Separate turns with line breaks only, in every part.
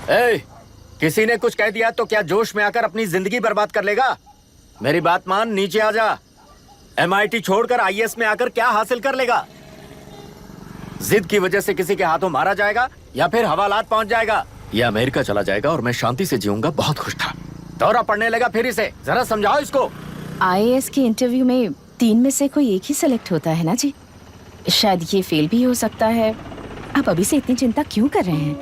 ए, किसी ने कुछ कह दिया तो क्या जोश में आकर अपनी जिंदगी बर्बाद कर लेगा? मेरी बात मान, नीचे आ जा। MIT छोड़कर IAS में आकर क्या हासिल कर लेगा? जिद की वजह से किसी के हाथों मारा जाएगा या फिर हवालात पहुंच जाएगा या अमेरिका चला जाएगा और मैं शांति से जीऊंगा। बहुत खुश था। दौरा पड़ने लगा फिर इसे। जरा समझाओ इसको।
IAS के इंटरव्यू में 3 में से कोई एक ही सेलेक्ट होता है ना जी? शायद ये फेल भी हो सकता है। आप अभी से इतनी चिंता क्यों कर रहे हैं?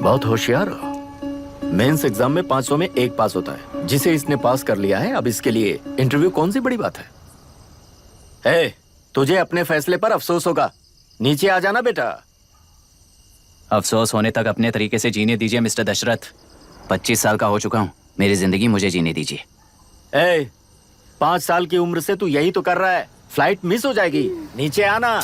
बहुत होशियार हो। मेंस एग्जाम में 500 में 1 पास होता है, जिसे इसने पास कर लिया है। अब इसके लिए इंटरव्यू कौन सी बड़ी बात है? तुझे अपने फैसले पर अफसोस होगा। नीचे आ जाना बेटा।
अफसोस होने तक अपने तरीके से जीने दीजिए मिस्टर दशरथ। 25 साल का हो चुका हूँ, मेरी जिंदगी मुझे जीने दीजिए।
5 साल की उम्र से तू यही तो कर रहा है। फ्लाइट मिस हो जाएगी। नीचे आना।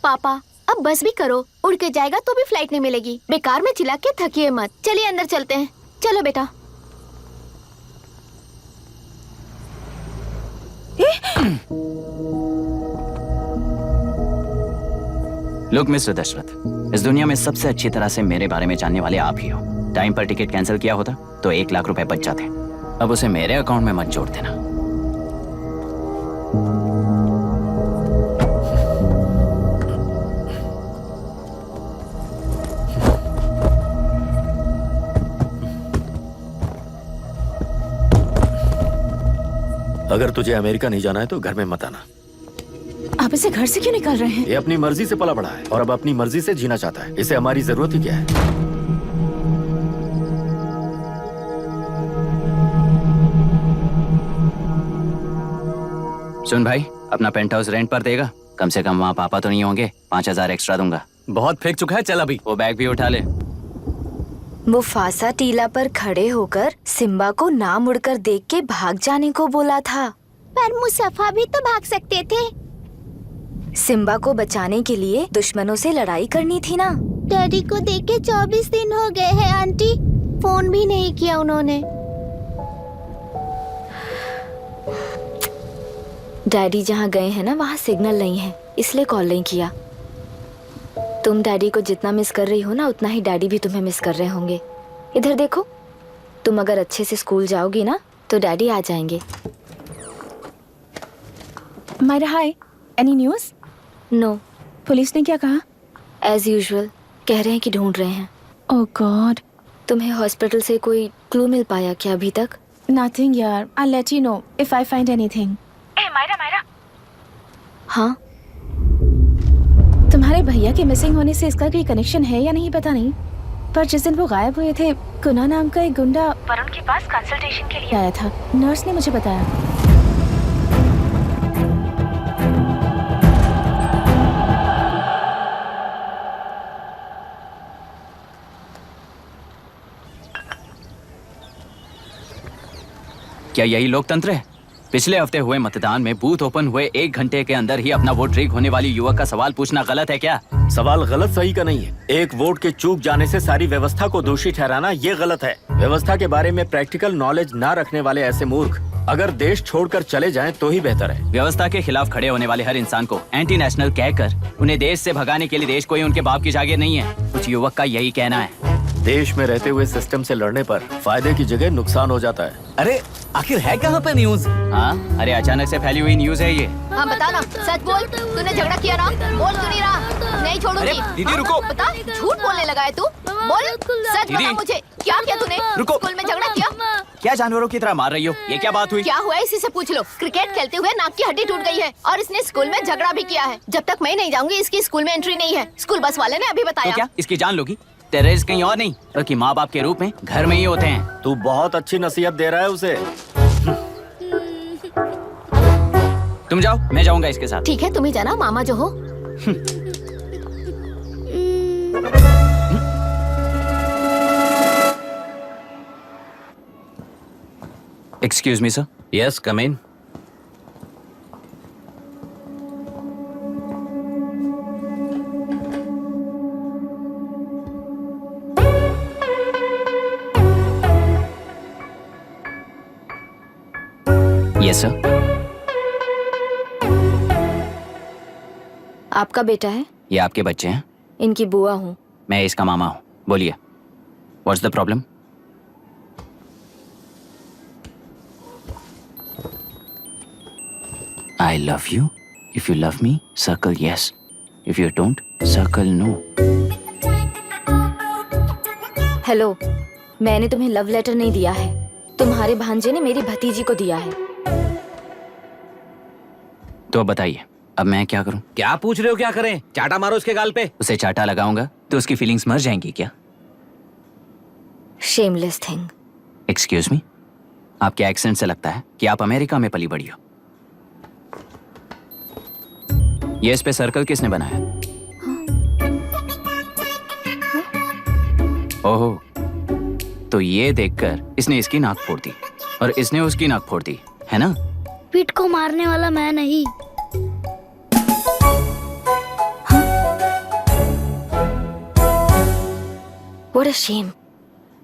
पापा अब बस भी करो, उड़ के जाएगा तो भी फ्लाइट नहीं मिलेगी। बेकार में चिल्ला के थकिए मत। चलिए अंदर चलते हैं। चलो बेटा।
लुक मिस्टर दशरथ, इस दुनिया में सबसे अच्छी तरह से मेरे बारे में जानने वाले आप ही हो। टाइम पर टिकट कैंसिल किया होता तो 1 लाख रुपए बच जाते। अब उसे मेरे अकाउंट में मत जोड़ देना।
अगर तुझे अमेरिका नहीं जाना है तो घर में मत आना।
आप इसे घर से क्यों निकाल रहे हैं?
ये अपनी मर्जी से पला बड़ा है और अब अपनी मर्जी से जीना चाहता है। इसे हमारी जरूरत ही क्या है?
सुन भाई, अपना पेंट हाउस रेंट पर देगा? कम से कम वहाँ पापा तो नहीं होंगे। 5000 एक्स्ट्रा दूंगा।
बहुत फेंक चुका है, चल अभी।
वो बैग भी उठा ले।
मुफासा टीला पर खड़े होकर सिम्बा को ना मुड़कर देख के भाग जाने को बोला था।
पर मुसफा भी तो भाग सकते थे।
सिम्बा को बचाने के लिए दुश्मनों से लड़ाई करनी थी ना।
डैडी को देख के 24 दिन हो गए हैं आंटी। फोन भी नहीं किया उन्होंने।
डैडी जहाँ गए हैं ना वहाँ सिग्नल नहीं है, इसलिए कॉल नहीं किया। तुम डैडी को जितना मिस कर रही हो ना, उतना ही डैडी भी तुम्हें मिस कर रहे होंगे। इधर देखो, तुम अगर अच्छे से स्कूल जाओगी ना तो डैडी आ जाएंगे।
मायरा हाय, एनी न्यूज़?
नो।
पुलिस ने क्या कहा?
एज यूजुअल कह रहे हैं कि ढूंढ रहे हैं।
ओह गॉड।
तुम्हें हॉस्पिटल से कोई क्लू मिल पाया क्या अभी तक?
नथिंग यार, I let you know if I find anything. Myra.
हाँ,
तुम्हारे भैया के मिसिंग होने से इसका कोई कनेक्शन है या नहीं पता नहीं, पर जिस दिन वो गायब हुए थे, कुना नाम का एक गुंडा वरुण के पास कंसल्टेशन के लिए आया था। नर्स ने मुझे बताया।
क्या यही लोकतंत्र है? पिछले हफ्ते हुए मतदान में बूथ ओपन हुए 1 घंटे के अंदर ही अपना वोट रीक होने वाली युवक का सवाल पूछना गलत है क्या?
सवाल गलत सही का नहीं है। एक वोट के चूक जाने से सारी व्यवस्था को दोषी ठहराना ये गलत है। व्यवस्था के बारे में प्रैक्टिकल नॉलेज ना रखने वाले ऐसे मूर्ख अगर देश छोड़कर चले जाएं तो ही बेहतर है।
व्यवस्था के खिलाफ खड़े होने वाले हर इंसान को एंटी नेशनल कहकर उन्हें देश से भगाने के लिए देश कोई उनके बाप की जागीर नहीं है। कुछ युवक का यही कहना है।
देश में रहते हुए सिस्टम से लड़ने पर फायदे की जगह नुकसान हो जाता है।
अरे आखिर है कहाँ पे न्यूज?
हाँ, अरे अचानक से फैली हुई न्यूज है ये।
हाँ बता ना, सच बोल। तूने झगड़ा किया ना? बोल क्यों नहीं रहा? नहीं छोड़ूंगी।
अरे दीदी रुको।
बता, झूठ बोलने लगा है तू। बोल, सच बता मुझे, क्या किया तूने?
रुको।
स्कूल में झगड़ा किया?
क्या जानवरों की तरह मार रही हो? ये क्या बात हुई?
क्या हुआ इसी से पूछ लो। क्रिकेट खेलते हुए नाक की हड्डी टूट गई है और इसने स्कूल में झगड़ा भी किया है। जब तक मैं नहीं जाऊंगी इसकी स्कूल में एंट्री नहीं है। स्कूल बस वाले ने अभी
तो
बताया।
क्या इसकी जान लोगी? टेररिस्ट कहीं और नहीं बल्कि माँ बाप के रूप में घर में ही होते हैं।
तू बहुत अच्छी नसीहत दे रहा है उसे।
तुम जाओ, मैं जाऊंगा इसके साथ।
ठीक है, तुम ही जाना, मामा जो हो।
Excuse me sir.
Yes, come in.
Yes sir.
आपका बेटा है?
ये आपके बच्चे हैं?
इनकी बुआ हूँ।
मैं इसका मामा हूँ। बोलिए, what's the problem? I love you. If you love me, circle yes. If you don't, circle no.
Hello, मैंने तुम्हें लव लेटर नहीं दिया है, तुम्हारे भांजे ने मेरी भतीजी को दिया है।
तो अब बताइए, अब मैं क्या करूं?
क्या पूछ रहे हो? क्या करें? चाटा मारो उसके गाल पे।
उसे चाटा लगाऊंगा तो उसकी फीलिंग्स मर जाएंगी क्या?
Shameless thing.
एक्सक्यूज मी, आपके एक्सेंट से लगता है कि आप अमेरिका में पली बड़ी हो। ये इस पे सर्कल किसने बनाया? ओहो, तो ये देखकर इसने इसकी नाक फोड़ दी और इसने उसकी नाक फोड़ दी, है ना?
पीठ को मारने वाला मैं नहीं।
What a shame.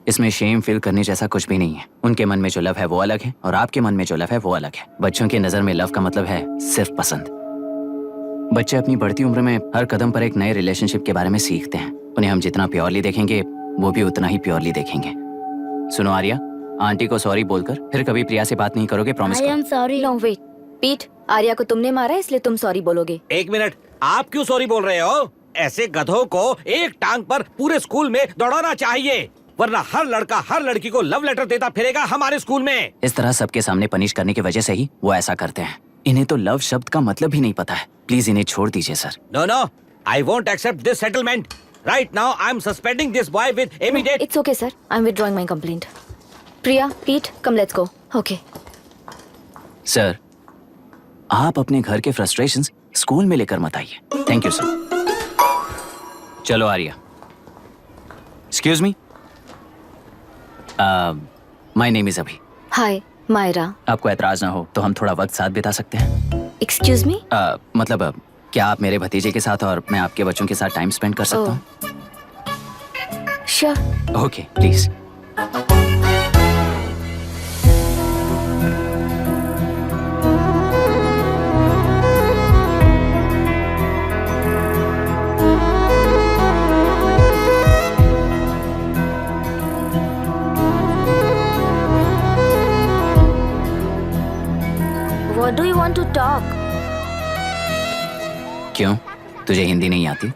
इसमें शेम फील करने जैसा कुछ भी नहीं है। उनके मन में जो लव है वो अलग है और आपके मन में जो लव है वो अलग है। बच्चों की नजर में लव का मतलब है सिर्फ पसंद। बच्चे अपनी बढ़ती उम्र में हर कदम पर एक नए रिलेशनशिप के बारे में सीखते हैं। उन्हें हम जितना प्योरली देखेंगे वो भी उतना ही प्योरली देखेंगे। सुनो आर्या, आंटी को सॉरी बोलकर फिर कभी प्रिया से बात नहीं करोगे, प्रॉमिस
आई
करो।
Am sorry.
No, wait. पीट, आर्या को तुमने मारा है इसलिए तुम सॉरी बोलोगे।
एक मिनट, आप क्यों सॉरी बोल रहे हो? ऐसे गधों को एक टांग पर पूरे स्कूल में दौड़ाना चाहिए, वरना हर लड़का हर लड़की को लव लेटर देता फिरेगा हमारे स्कूल में।
इस तरह सबके सामने पनिश करने की वजह से ही वो ऐसा करते हैं। इन्हें तो लव शब्द का मतलब ही नहीं पता है। प्लीज इन्हें छोड़ दीजिए sir.
No no, I won't accept this settlement. Right now I'm suspending this boy with immediate.
It's okay, sir. I'm withdrawing my complaint. Priya, Pete, come let's go. Okay.
Sir, आप अपने घर के frustrations school में लेकर मत आइए। Thank you sir. चलो Arya. Excuse me, my name is Abhi.
Hi, Myra.
आपको ऐतराज ना हो तो हम थोड़ा वक्त साथ बिता सकते हैं?
Excuse me?
मतलब क्या आप मेरे भतीजे के साथ और मैं आपके बच्चों के साथ टाइम स्पेंड कर सकता हूँ?
Sure.
Okay, please.
What do you want to talk?
क्यों, तुझे हिंदी नहीं आती?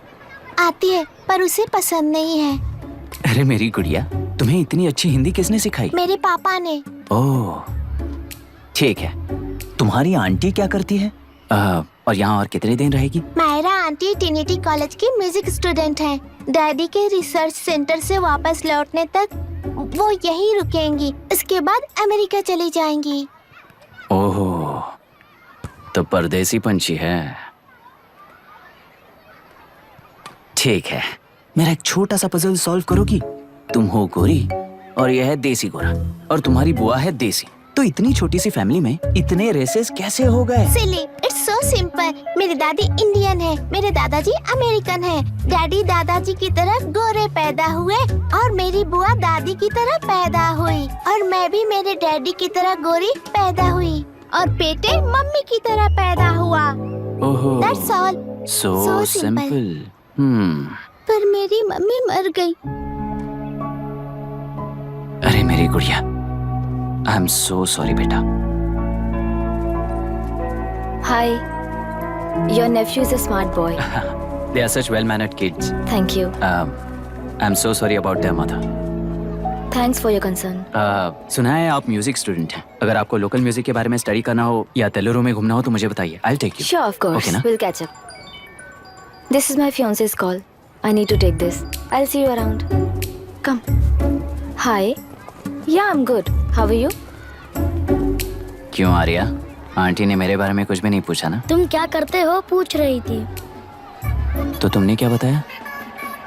आती है पर उसे पसंद नहीं है।
अरे मेरी गुड़िया, तुम्हें इतनी अच्छी हिंदी किसने सिखाई?
मेरे पापा ने।
ओह, ठीक है। तुम्हारी आंटी क्या करती है? और यहाँ और कितने दिन रहेगी?
मायरा आंटी ट्रिनिटी कॉलेज की म्यूजिक स्टूडेंट हैं। डैडी के रिसर्च सेंटर से वापस लौटने तक वो यहीं रुकेंगी। इसके बाद अमेरिका चली जाएंगी।
ओह, तो परदेसी पंछी है। ठीक है, मेरा एक छोटा सा पजल सॉल्व करोगी? तुम हो गोरी और यह है देसी गोरा और तुम्हारी बुआ है देसी, तो इतनी छोटी सी फैमिली में इतने रेसेस कैसे हो गए?
सिली, इट्स सो सिंपल। मेरी दादी इंडियन है, मेरे दादाजी अमेरिकन है। डैडी दादाजी की तरह गोरे पैदा हुए और मेरी बुआ दादी की तरह पैदा हुई और मैं भी मेरे डैडी की तरह गोरी पैदा हुई और बेटे मम्मी की तरह पैदा हुआ।
ओहो,
That's all.
So
So simple.
Simple.
पर मेरी मम्मी मर गई।
अरे मेरी गुड़िया, आई एम सो सॉरी बेटा।
Hi. Your nephew is a smart boy.
They are such well-mannered kids.
Thank you.
I'm so sorry about their mother.
Thanks for your concern.
सुना है आप म्यूजिक स्टूडेंट हैं। अगर आपको लोकल म्यूजिक के बारे में स्टडी करना हो या तेलुरु में घूमना हो तो मुझे बताइए। I'll take you.
Sure, of course.
Okay ना?
We'll catch up. This is my fiance's call. I need to take this. I'll see you around. Come. Hi. Yeah, I'm good. How are you?
क्यों Arya, aunty ने मेरे बारे में कुछ भी नहीं पूछा ना?
तुम क्या करते हो पूछ रही थी।
तो तुमने क्या बताया?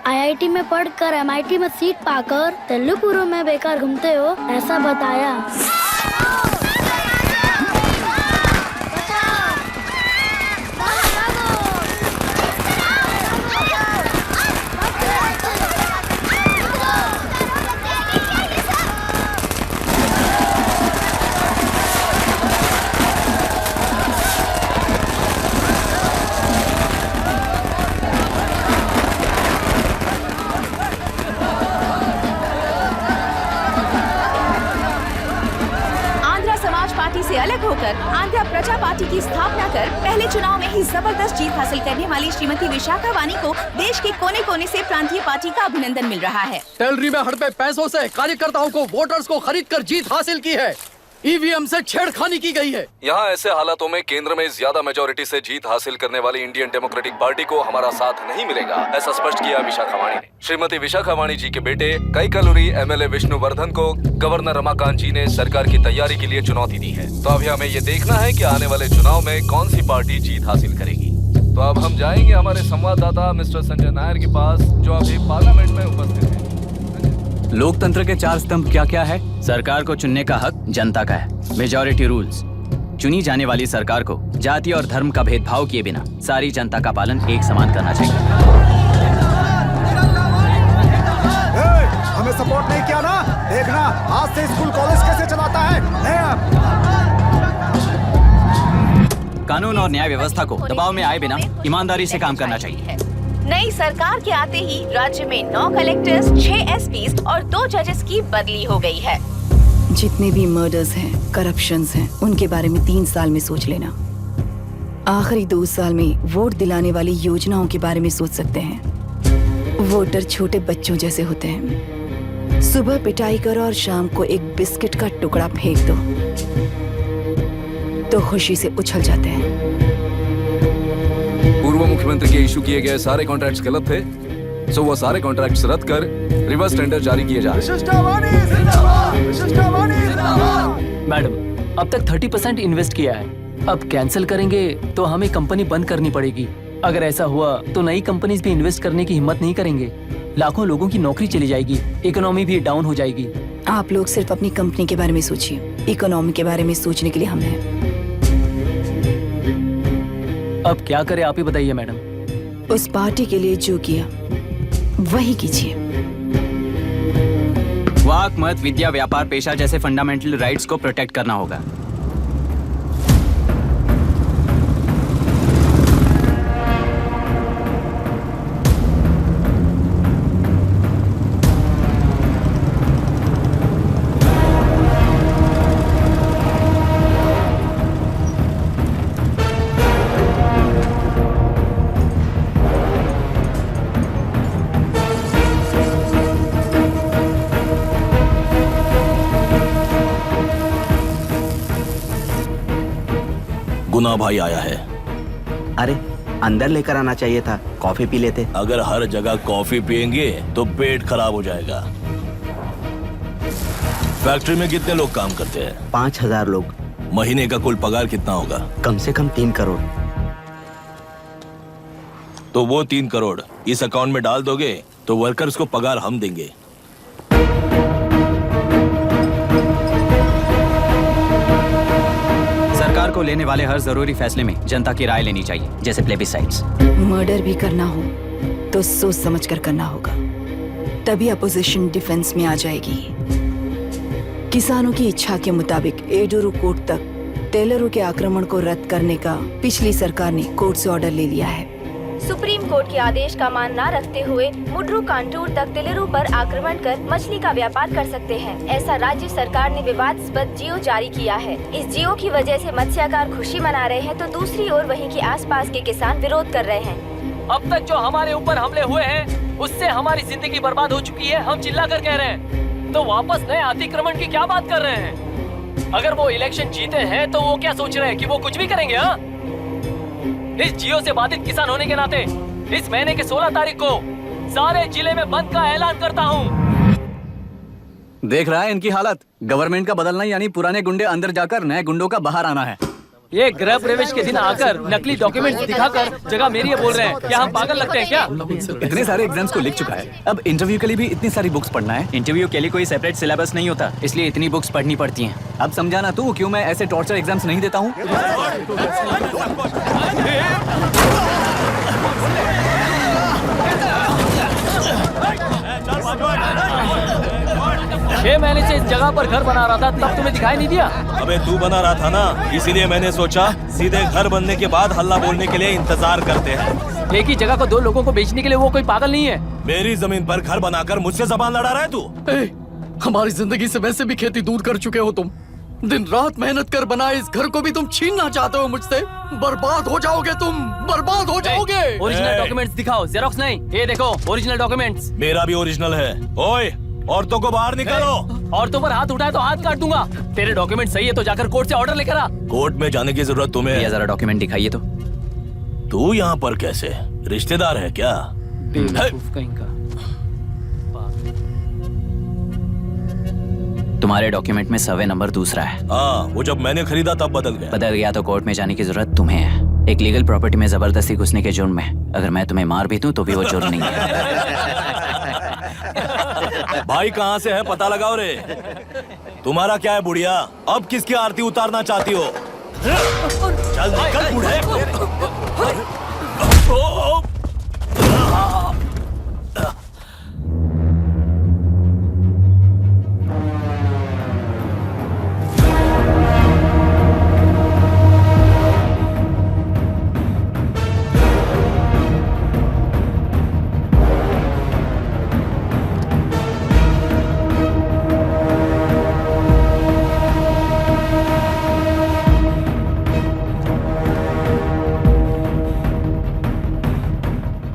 आईआईटी में पढ़कर एमआईटी में सीट पाकर तेलुगु में बेकार घूमते हो ऐसा बताया।
पार्टी की स्थापना कर पहले चुनाव में ही जबरदस्त जीत हासिल करने वाली श्रीमती विशाखा वानी को देश के कोने कोने से प्रांतीय पार्टी का अभिनंदन मिल रहा है।
टेलरी में हड़पे पैसों से कार्यकर्ताओं को वोटर्स को खरीद कर जीत हासिल की है। ईवीएम से छेड़खानी की गई है।
यहाँ ऐसे हालातों में केंद्र में ज्यादा मेजोरिटी से जीत हासिल करने वाली इंडियन डेमोक्रेटिक पार्टी को हमारा साथ नहीं मिलेगा, ऐसा स्पष्ट किया विशाखा वाणी ने। श्रीमती विशाखा वाणी जी के बेटे कैकलुरी एमएलए विष्णुवर्धन को गवर्नर रमाकांत जी ने सरकार की तैयारी के लिए चुनौती दी है। तो अभी हमें ये देखना है कि आने वाले चुनाव में कौन सी पार्टी जीत हासिल करेगी। तो अब हम जाएंगे हमारे संवाददाता मिस्टर संजय नायर के पास, जो अभी पार्लियामेंट में उपस्थित है।
लोकतंत्र के 4 स्तंभ क्या क्या है? सरकार को चुनने का हक जनता का है। Majority rules. चुनी जाने वाली सरकार को जाति और धर्म का भेदभाव किए बिना सारी जनता का पालन एक समान करना चाहिए।
हमें सपोर्ट नहीं किया ना, देखना आज से स्कूल कॉलेज कैसे चलाता है।
कानून और न्याय व्यवस्था को दबाव में आए बिना ईमानदारी से काम करना चाहिए।
नई सरकार के आते ही राज्य में 9 कलेक्टर्स, 6 एसपीज और 2 जजेस की बदली हो गई है।
जितने भी मर्डर्स हैं, करप्शंस हैं, उनके बारे में 3 साल में सोच लेना। आखिरी 2 साल में वोट दिलाने वाली योजनाओं के बारे में सोच सकते हैं। वोटर छोटे बच्चों जैसे होते हैं। सुबह पिटाई करो और शाम को एक बिस्किट का टुकड़ा फेंक दो तो खुशी से उछल जाते हैं।
पूर्व मुख्यमंत्री के इशू किए गए सारे कॉन्ट्रैक्ट्स गलत थे, सो वो सारे कॉन्ट्रैक्ट्स रद्द कर रिवर्स टेंडर जारी किए जा रहे हैं।
मैडम, अब तक 30% इन्वेस्ट किया है। अब कैंसिल करेंगे तो हमें कंपनी बंद करनी पड़ेगी। अगर ऐसा हुआ तो नई कंपनीज भी इन्वेस्ट करने की हिम्मत नहीं करेंगे। लाखों लोगों की नौकरी चली जाएगी, इकोनॉमी भी डाउन हो जाएगी।
आप लोग सिर्फ अपनी कंपनी के बारे में सोचिए, इकोनॉमी के बारे में सोचने के लिए हम हैं।
अब क्या करें आप ही बताइए मैडम।
उस पार्टी के लिए जो किया वही कीजिए।
वाक, मत, विद्या, व्यापार, पेशा जैसे फंडामेंटल राइट्स को प्रोटेक्ट करना होगा।
गुना भाई आया है।
अरे अंदर लेकर आना चाहिए था, कॉफी पी लेते।
अगर हर जगह कॉफी पियेंगे तो पेट खराब हो जाएगा। फैक्ट्री में कितने लोग काम करते हैं?
5000 लोग।
महीने का कुल पगार कितना होगा?
कम से कम 3 करोड़।
तो वो 3 करोड़ इस अकाउंट में डाल दोगे तो वर्कर्स को पगार हम देंगे।
सरकार को लेने वाले हर जरूरी फैसले में जनता की राय लेनी चाहिए, जैसे प्लेबिसाइट्स।
मर्डर भी करना हो तो सोच समझ कर करना होगा, तभी अपोजिशन डिफेंस में आ जाएगी। किसानों की इच्छा के मुताबिक एडुरु कोर्ट तक टेलरों के आक्रमण को रद्द करने का पिछली सरकार ने कोर्ट से ऑर्डर ले लिया है।
सुप्रीम कोर्ट के आदेश का मान न रखते हुए मुड्रू कांटूर तक टेलरों पर आक्रमण कर मछली का व्यापार कर सकते हैं, ऐसा राज्य सरकार ने विवादास्पद जियो जारी किया है। इस जियो की वजह से मत्स्यकार खुशी मना रहे हैं तो दूसरी ओर वहीं के आसपास के किसान विरोध कर रहे हैं।
अब तक जो हमारे ऊपर हमले हुए हैं उससे हमारी जिंदगी बर्बाद हो चुकी है। हम चिल्ला कर कह रहे हैं तो वापस नए अतिक्रमण की क्या बात कर रहे हैं? अगर वो इलेक्शन जीते हैं तो वो क्या सोच रहे हैं कि वो कुछ भी करेंगे? हाँ, इस जियो से बाधित किसान होने के नाते इस महीने के 16 तारीख को सारे जिले में बंद का ऐलान करता हूँ।
देख रहा है इनकी हालत। गवर्नमेंट का बदलना यानी पुराने गुंडे अंदर जाकर नए गुंडों का बाहर आना है।
ये गृह प्रवेश के दिन आकर नकली डॉक्यूमेंट दिखाकर जगह मेरी है बोल रहे हैं। क्या हम पागल लगते हैं क्या?
इतने सारे एग्जाम्स को लिख चुका है, अब इंटरव्यू के लिए भी इतनी सारी बुक्स पढ़ना है। इंटरव्यू के लिए कोई सेपरेट सिलेबस नहीं होता, इसलिए इतनी बुक्स पढ़नी पड़ती हैं। अब समझाना तू क्यों मैं ऐसे टॉर्चर एग्जाम्स नहीं देता हूँ।
6 महीने से इस जगह पर घर बना रहा था, तब तुम्हें दिखाई नहीं दिया?
अबे तू बना रहा था ना, इसीलिए मैंने सोचा सीधे घर बनने के बाद हल्ला बोलने के लिए इंतजार करते हैं।
एक ही जगह को 2 लोगों को बेचने के लिए वो कोई पागल नहीं है।
मेरी जमीन पर घर बनाकर मुझसे जबान लड़ा रहा है तू।
हमारी जिंदगी से वैसे भी खेती दूर कर चुके हो तुम। दिन रात मेहनत कर बनाए इस घर को भी तुम छीनना चाहते हो मुझसे। बर्बाद हो जाओगे तुम, बर्बाद हो जाओगे।
ओरिजिनल
डॉक्यूमेंट्स दिखाओ, जेरोक्स नहीं। ये देखो ओरिजिनल डॉक्यूमेंट्स।
मेरा भी ओरिजिनल है। ओए, औरतों को बाहर निकालो।
औरतों पर हाथ उठाए तो हाथ काट दूंगा। तेरे डॉक्यूमेंट सही है तो जाकर कोर्ट से ऑर्डर लेकर आ।
कोर्ट में जाने की जरूरत तुम्हें है।
जरा डॉक्यूमेंट दिखाइए तो।
तू यहाँ पर कैसे? रिश्तेदार है क्या?
बेवकूफ कहीं का।
तुम्हारे डॉक्यूमेंट में सर्वे नंबर दूसरा है।
हाँ, वो जब मैंने खरीदा तब बदल गया।
बदल गया तो कोर्ट में जाने की जरूरत तुम्हें है। एक लीगल प्रॉपर्टी में जबरदस्ती घुसने के जुर्म में अगर मैं तुम्हें मार भी दूं तो भी वो जुर्म नहीं है।
भाई कहाँ से है पता लगाओ रे। तुम्हारा क्या है बुढ़िया? अब किसकी आरती उतारना चाहती हो? चल निकल बूढ़े।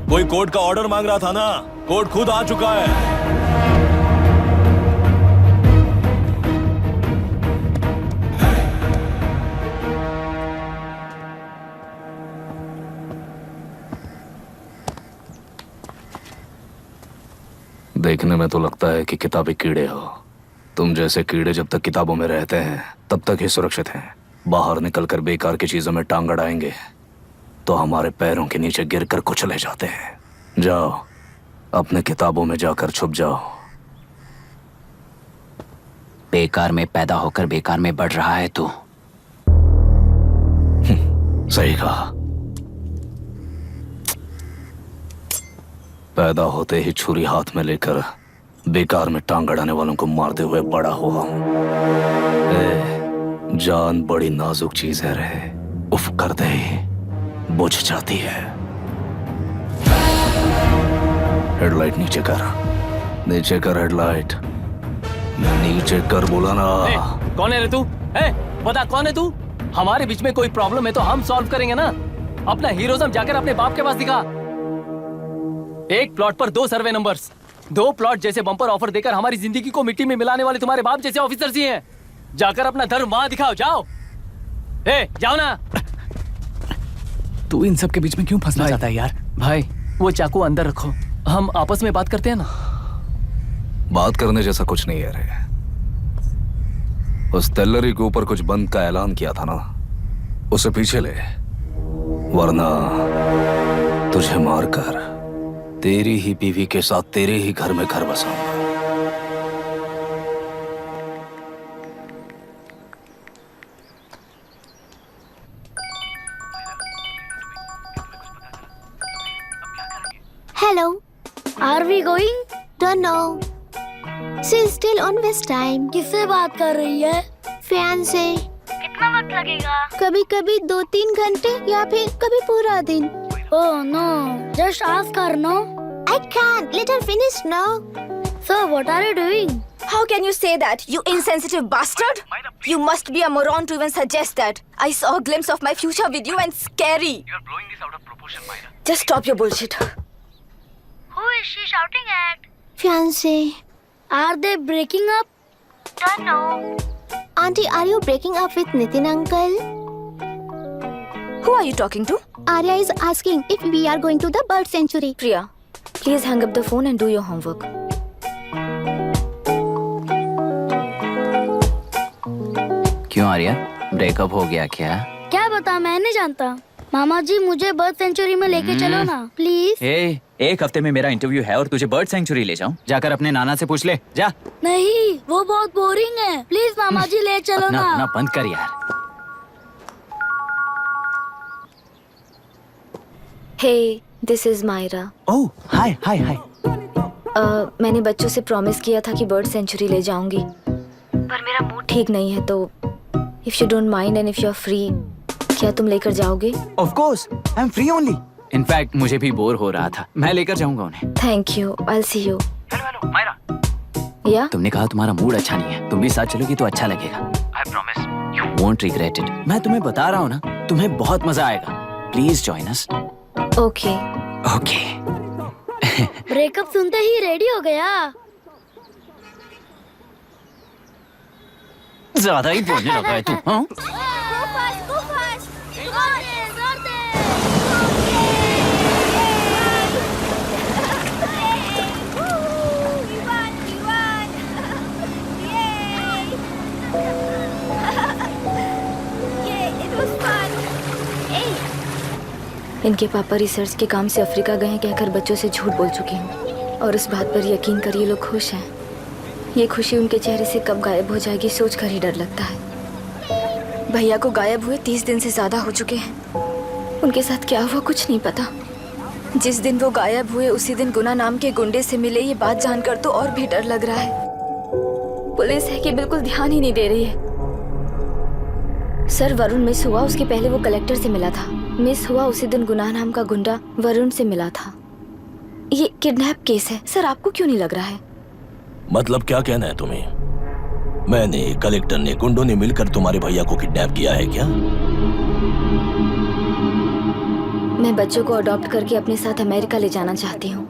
कोई कोर्ट का ऑर्डर मांग रहा था ना? कोर्ट खुद आ चुका है।
देखने में तो लगता है कि किताबी कीड़े हो। तुम जैसे कीड़े जब तक किताबों में रहते हैं तब तक ही सुरक्षित हैं। बाहर निकलकर बेकार की चीजों में टांग अड़ाएंगे तो हमारे पैरों के नीचे गिरकर कुचले जाते हैं। जाओ, अपने किताबों में जाकर छुप जाओ।
बेकार में पैदा होकर बेकार में बढ़ रहा है तू।
सही कहा। पैदा होते ही छुरी हाथ में लेकर बेकार में टांग अड़ाने वालों को मारते हुए बड़ा हुआ हूं। जान बड़ी नाजुक चीज है रे, उफ करते ही बुझ जाती है। हेडलाइट नीचे कर, नीचे कर हेडलाइट, नीचे कर बोला ना।
कौन है रे तू? बता कौन है तू? हमारे बीच में कोई प्रॉब्लम है तो हम सॉल्व करेंगे ना। अपना हीरोइज्म जाकर अपने बाप के पास दिखा। एक प्लॉट पर 2 सर्वे नंबर्स, 2 प्लॉट जैसे बम्पर ऑफर देकर हमारी जिंदगी को मिट्टी में मिलाने वाले तुम्हारे बाप जैसे ऑफिसर्स ही हैं। जाकर अपना धर्म वहां दिखाओ, जाओ। जाओ ना।
तू इन सब के बीच में क्यों फंसना चाहता है यार?
भाई वो चाकू अंदर रखो, हम आपस में बात करते हैं ना।
बात करने जैसा कुछ नहीं है रे। उस तेलरी के ऊपर कुछ बंद का ऐलान किया था ना, उसे पीछे ले, वरना तुझे मारकर तेरी ही बीवी के साथ तेरे ही घर में घर बसाऊंगा।
Hello.
Are we going?
Don't know. She's still on West time.
किससे बात कर रही है?
फैन से।
कितना वक्त लगेगा?
कभी कभी 2-3 घंटे या फिर कभी पूरा दिन।
Oh no, just ask her, no?
I can't. Let her finish now.
So what are you doing?
How can you say that, you insensitive bastard? You must be a moron to even suggest that. I saw a glimpse of my future with you and scary.
You're blowing this out of proportion, Myra.
Just stop your bullshit.
Who is she shouting at?
Fiancé.
Are they breaking up?
Don't know. Auntie, are you breaking up with Nitin uncle?
Who are you talking to?
Arya is asking if we are going to the bird sanctuary.
Priya, please hang up the phone and do your homework.
क्यों Arya, breakup हो गया क्या?
क्या बता, मैं नहीं जानता। मामा जी मुझे बर्ड सेंचुरी में लेके चलो ना प्लीज।
एक हफ्ते में मेरा इंटरव्यू है और तुझे बर्ड सेंचुरी ले जाऊं? जाकर अपने नाना से पूछ ले, जा।
नहीं, वो बहुत बोरिंग है, प्लीज मामा जी ले चलो ना।
अपना बंद कर यार।
Hey, this is Myra.
ओह, हाय हाय हाय।
मैंने बच्चों से प्रॉमिस किया था कि बर्ड सेंचुरी ले जाऊंगी, पर मेरा मूड ठीक नहीं है, तो if you don't mind and if you are free, क्या तुम लेकर जाओगे?
Of course, I'm free only. In fact, मुझे भी बोर हो रहा था, मैं लेकर जाऊंगा उन्हें।
Thank you, I'll see you.
Hello Myra.
या?
तुमने कहा तुम्हारा मूड अच्छा नहीं है, तुम भी साथ चलोगी तो अच्छा लगेगा।
I promise.
Won't regret it. मैं तुम्हें बता रहा हूँ ना, तुम्हें बहुत मजा आएगा। Please join us.
Okay.
Okay.
Breakup सुनते ही रेडी हो गया।
ज्यादा ही बोलने लगा है तू। हाँ?
इनके पापा रिसर्च के काम से अफ्रीका गए हैं कहकर बच्चों से झूठ बोल चुकी हूँ, और उस बात पर यकीन कर ये लोग खुश हैं। ये खुशी उनके चेहरे से कब गायब हो जाएगी सोच कर ही डर लगता है। भैया को गायब हुए 30 दिन से ज्यादा हो चुके हैं। उनके साथ क्या हुआ कुछ नहीं पता। जिस दिन वो गायब हुए उसी दिन गुना नाम के गुंडे से मिले, ये बात जानकर तो और भी डर लग रहा है। पुलिस है कि बिल्कुल ध्यान ही नहीं दे रही है। सर वरुण मिस हुआ, उसके पहले वो कलेक्टर से मिला था। मिस हुआ उसी दिन गुनाह नाम का गुंडा वरुण से मिला था। ये किडनैप केस है सर, आपको क्यों नहीं लग रहा है?
मतलब क्या कहना है तुम्हें? मैंने, कलेक्टर ने, गुंडों ने मिलकर तुम्हारे भैया को किडनैप किया है क्या?
मैं बच्चों को अडॉप्ट करके अपने साथ अमेरिका ले जाना चाहती हूँ।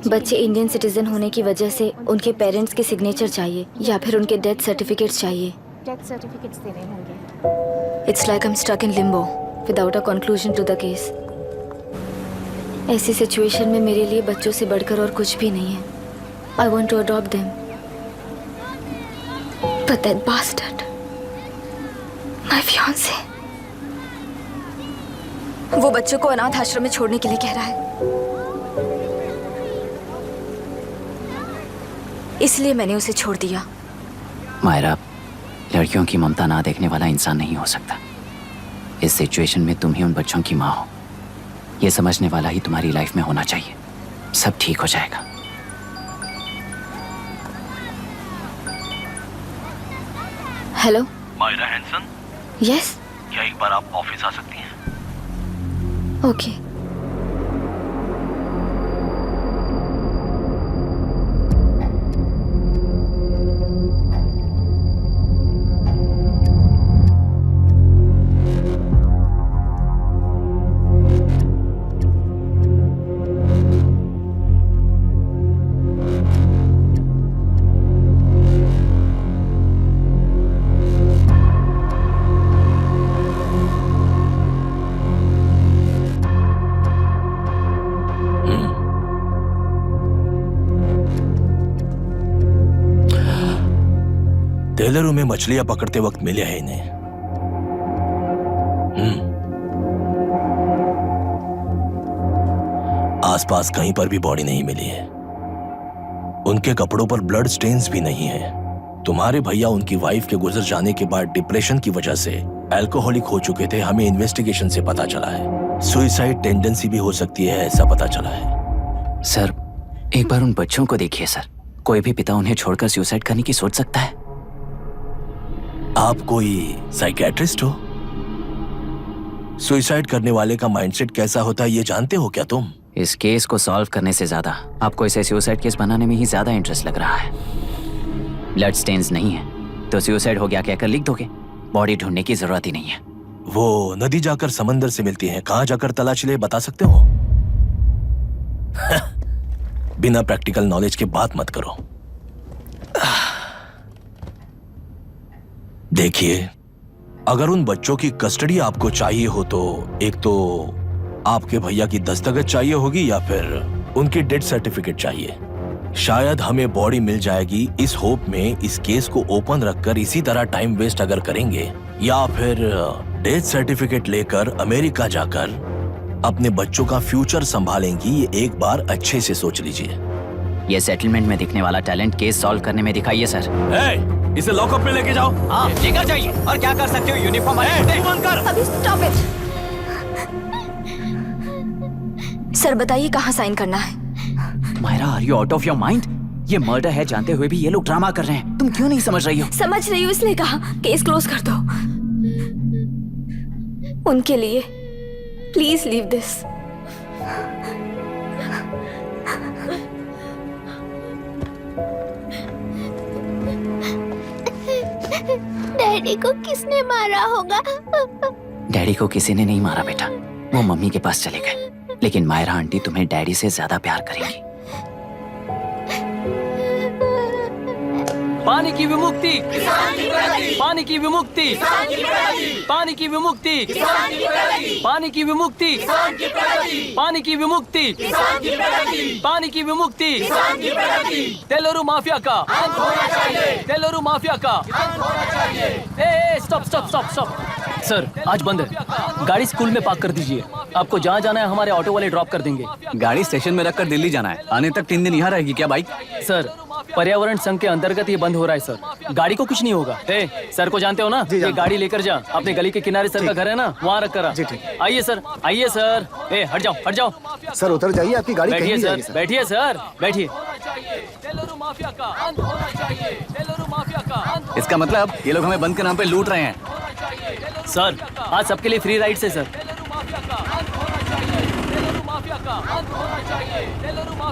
बच्चे इंडियन सिटीजन होने की वजह से उनके पेरेंट्स के सिग्नेचर चाहिए या फिर उनके डेथ सर्टिफिकेट्स चाहिए।
डेथ सर्टिफिकेट्स देने होंगे।
It's like I'm stuck in limbo without a conclusion to the case. ऐसी सिचुएशन में मेरे लिए बच्चों से बढ़कर और कुछ भी नहीं है। I want to adopt them, but that bastard, my fiance, वो बच्चों को अनाथ आश्रम में छोड़ने के लिए कह रहा है। इसलिए मैंने उसे छोड़ दिया।
मायरा, लड़कियों की ममता ना देखने वाला इंसान नहीं हो सकता। इस सिचुएशन में तुम ही उन बच्चों की माँ हो, ये समझने वाला ही तुम्हारी लाइफ में होना चाहिए। सब ठीक हो जाएगा।
हेलो
मायरा हैंसन,
यस,
क्या एक बार आप ऑफिस आ सकती हैं?
ओके।
टेलरों में मछलियां पकड़ते वक्त मिले हैं इन्हें। आसपास कहीं पर भी बॉडी नहीं मिली है। उनके कपड़ों पर ब्लड स्टेन्स भी नहीं है। तुम्हारे भैया उनकी वाइफ के गुजर जाने के बाद डिप्रेशन की वजह से अल्कोहलिक हो चुके थे। हमें इन्वेस्टिगेशन से पता चला है सुसाइड टेंडेंसी भी हो सकती है, ऐसा पता चला है।
सर, एक बार उन बच्चों को देखिए सर। कोई भी पिता उन्हें छोड़कर सुसाइड करने की सोच सकता है?
आप कोई साइकियाट्रिस्ट हो? सुसाइड करने वाले का माइंडसेट कैसा होता है ये जानते हो क्या तुम?
इस केस को सॉल्व करने से ज्यादा आपको इसे सुसाइड केस बनाने में ही ज्यादा इंटरेस्ट लग रहा है। ब्लड स्टेन्स नहीं है तो सुसाइड हो गया कहकर लिख दोगे। बॉडी ढूंढने की जरूरत ही नहीं है।
वो नदी जाकर समंदर से मिलती है, कहां जाकर तलाश ले बता सकते हो? बिना प्रैक्टिकल नॉलेज के बात मत करो। देखिए, अगर उन बच्चों की कस्टडी आपको चाहिए हो तो एक तो आपके भैया की दस्तखत चाहिए होगी या फिर उनकी डेथ सर्टिफिकेट चाहिए। शायद हमें बॉडी मिल जाएगी इस होप में इस केस को ओपन रखकर इसी तरह टाइम वेस्ट अगर करेंगे, या फिर डेथ सर्टिफिकेट लेकर अमेरिका जाकर अपने बच्चों का फ्यूचर संभालेंगी। ये एक बार अच्छे से सोच लीजिए।
ये सेटलमेंट में दिखने वाला टैलेंट केस सॉल्व करने में दिखाइए सर।
इसे लॉकअप में लेके जाओ।
हाँ, लेकर जाइए। और क्या कर सकते हो? यूनिफॉर्म
अभी स्टॉप इट। सर बताइए कहाँ साइन करना है?
Myra, are you out of your mind? ये मर्डर है जानते हुए भी ये लोग ड्रामा कर रहे हैं। तुम क्यों नहीं समझ रही हो?
समझ रही हूँ, इसलिए कहा केस क्लोज कर दो। उनके लिए please leave this.
Daddy daddy को किसने मारा होगा?
डैडी को किसी ने नहीं मारा बेटा, वो मम्मी के पास चले गए। लेकिन मायरा आंटी तुम्हें डैडी से ज्यादा प्यार करेंगी।
पानी की विमुक्ति, पानी की विमुक्ति, पानी की विमुक्ति, पानी की विमुक्ति, पानी की विमुक्ति, पानी की विमुक्ति, तेलुरु माफिया का अंत होना चाहिए, तेलुरु माफिया का अंत होना चाहिए। Stop stop stop stop. Sir आज बंद है, गाड़ी स्कूल में पार्क कर दीजिए। आपको जहाँ जाना है हमारे ऑटो वाले ड्रॉप कर देंगे।
गाड़ी स्टेशन में रखकर दिल्ली जाना है, आने तक 3 दिन यहाँ रहेगी क्या बाइक?
सर पर्यावरण संघ के अंतर्गत ये बंद हो रहा है सर, गाड़ी को कुछ नहीं होगा। सर को जानते हो ना, ये गाड़ी लेकर जा, अपने गली के किनारे सर का घर है ना, वहाँ रख कर आ। आइए सर, आइए सर। हट जाओ हट जाओ
सर, उतर जाइए, आपकी गाड़ी कहीं
बैठिए
नहीं
सर,
जाएगी, सर।
बैठिए सर, बैठिए। तेलुरु माफिया का अंत होना चाहिए, तेलुरु माफिया का अंत।
इसका मतलब ये लोग हमें बंद के नाम पे लूट रहे हैं।
सर आज सबके लिए फ्री राइड से सर।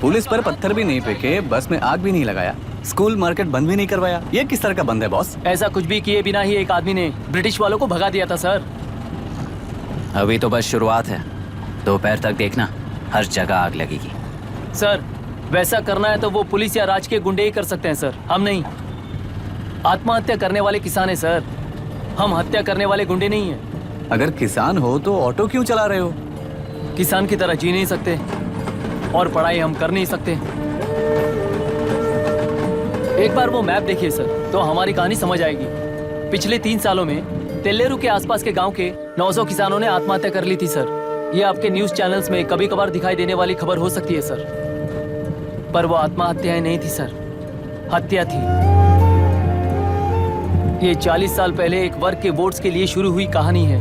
पुलिस पर पत्थर भी नहीं फेंके, बस में आग भी नहीं लगाया, स्कूल मार्केट बंद भी नहीं करवाया। ये किस तरह का बंद है बॉस?
ऐसा कुछ भी किए बिना ही एक आदमी ने ब्रिटिश वालों को भगा दिया था सर।
अभी तो बस शुरुआत है, दोपहर तक देखना हर जगह आग लगेगी।
सर वैसा करना है तो वो पुलिस या राज के गुंडे ही कर सकते हैं सर, हम नहीं। आत्महत्या करने वाले किसान हैं सर, हम हत्या करने वाले गुंडे नहीं हैं।
अगर किसान हो तो ऑटो क्यों चला रहे हो?
किसान की तरह जी नहीं सकते और पढ़ाई हम कर नहीं सकते। एक बार वो मैप देखिए सर तो हमारी कहानी समझ आएगी। पिछले 3 सालों में तेल्लेरू के आसपास के गांव के 900 किसानों ने आत्महत्या कर ली थी सर। ये आपके न्यूज चैनल्स में कभी कभार दिखाई देने वाली खबर हो सकती है सर, पर वो आत्महत्याएं नहीं थी सर, हत्या थी। ये 40 साल पहले एक वर्ग के वोट्स के लिए शुरू हुई कहानी है।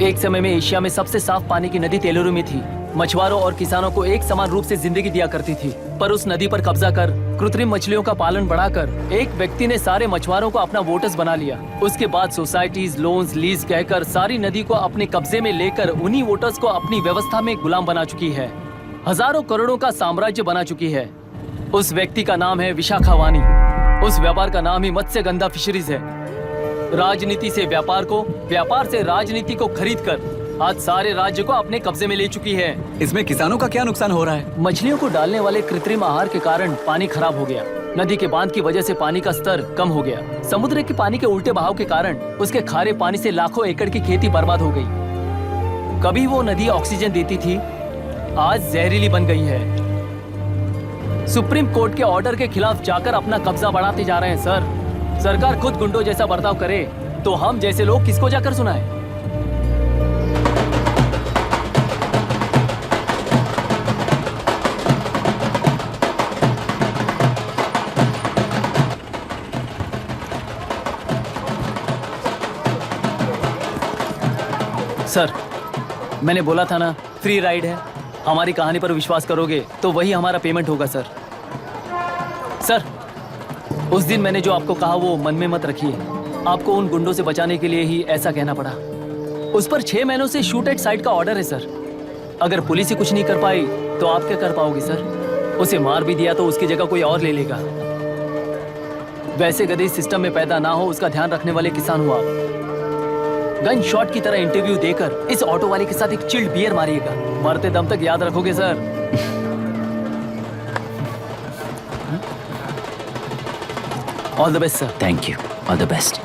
एक समय में एशिया में सबसे साफ पानी की नदी तेलुरु में थी। मछुआरों और किसानों को एक समान रूप से जिंदगी दिया करती थी, पर उस नदी पर कब्जा कर कृत्रिम मछलियों का पालन बढ़ाकर एक व्यक्ति ने सारे मछुआरों को अपना वोटर्स बना लिया। उसके बाद सोसाइटीज, लोन्स, लीज कहकर सारी नदी को अपने कब्जे में लेकर उन्हीं वोटर्स को अपनी व्यवस्था में गुलाम बना चुकी है। हजारों करोड़ों का साम्राज्य बना चुकी है। उस व्यक्ति का नाम है विशाखावानी। उस व्यापार का नाम ही मत्स्यगंधा फिशरीज है। राजनीति से व्यापार को, व्यापार से राजनीति को खरीदकर आज सारे राज्य को अपने कब्जे में ले चुकी है।
इसमें किसानों का क्या नुकसान हो रहा है?
मछलियों को डालने वाले कृत्रिम आहार के कारण पानी खराब हो गया। नदी के बांध की वजह से पानी का स्तर कम हो गया। समुद्र के पानी के उल्टे बहाव के कारण उसके खारे पानी से लाखों एकड़ की खेती बर्बाद हो गई। कभी वो नदी ऑक्सीजन देती थी, आज जहरीली बन गई है। सुप्रीम कोर्ट के ऑर्डर के खिलाफ जाकर अपना कब्जा बढ़ाते जा रहे हैं सर। सरकार खुद गुंडों जैसा बर्ताव करे तो हम जैसे लोग किसको जाकर सुनाएं? सर मैंने बोला था ना, फ्री राइड है। हमारी कहानी पर विश्वास करोगे तो वही हमारा पेमेंट होगा सर। सर उस दिन मैंने जो आपको कहा वो मन में मत रखिए। आपको उन गुंडों से बचाने के लिए ही ऐसा कहना पड़ा। उस पर 6 महीनों से शूट एट साइट का ऑर्डर है सर। अगर पुलिस ही कुछ नहीं कर पाई तो आप क्या कर पाओगे सर? उसे मार भी दिया तो उसकी जगह कोई और ले लेगा। वैसे गधे सिस्टम में पैदा ना हो उसका ध्यान रखने वाले किसान हो आप। गन शॉट की तरह इंटरव्यू देकर इस ऑटो वाले के साथ एक चिल्ड बियर मारिएगा। मरते दम तक याद रखोगे sir. All the best sir.
Thank you, all the best.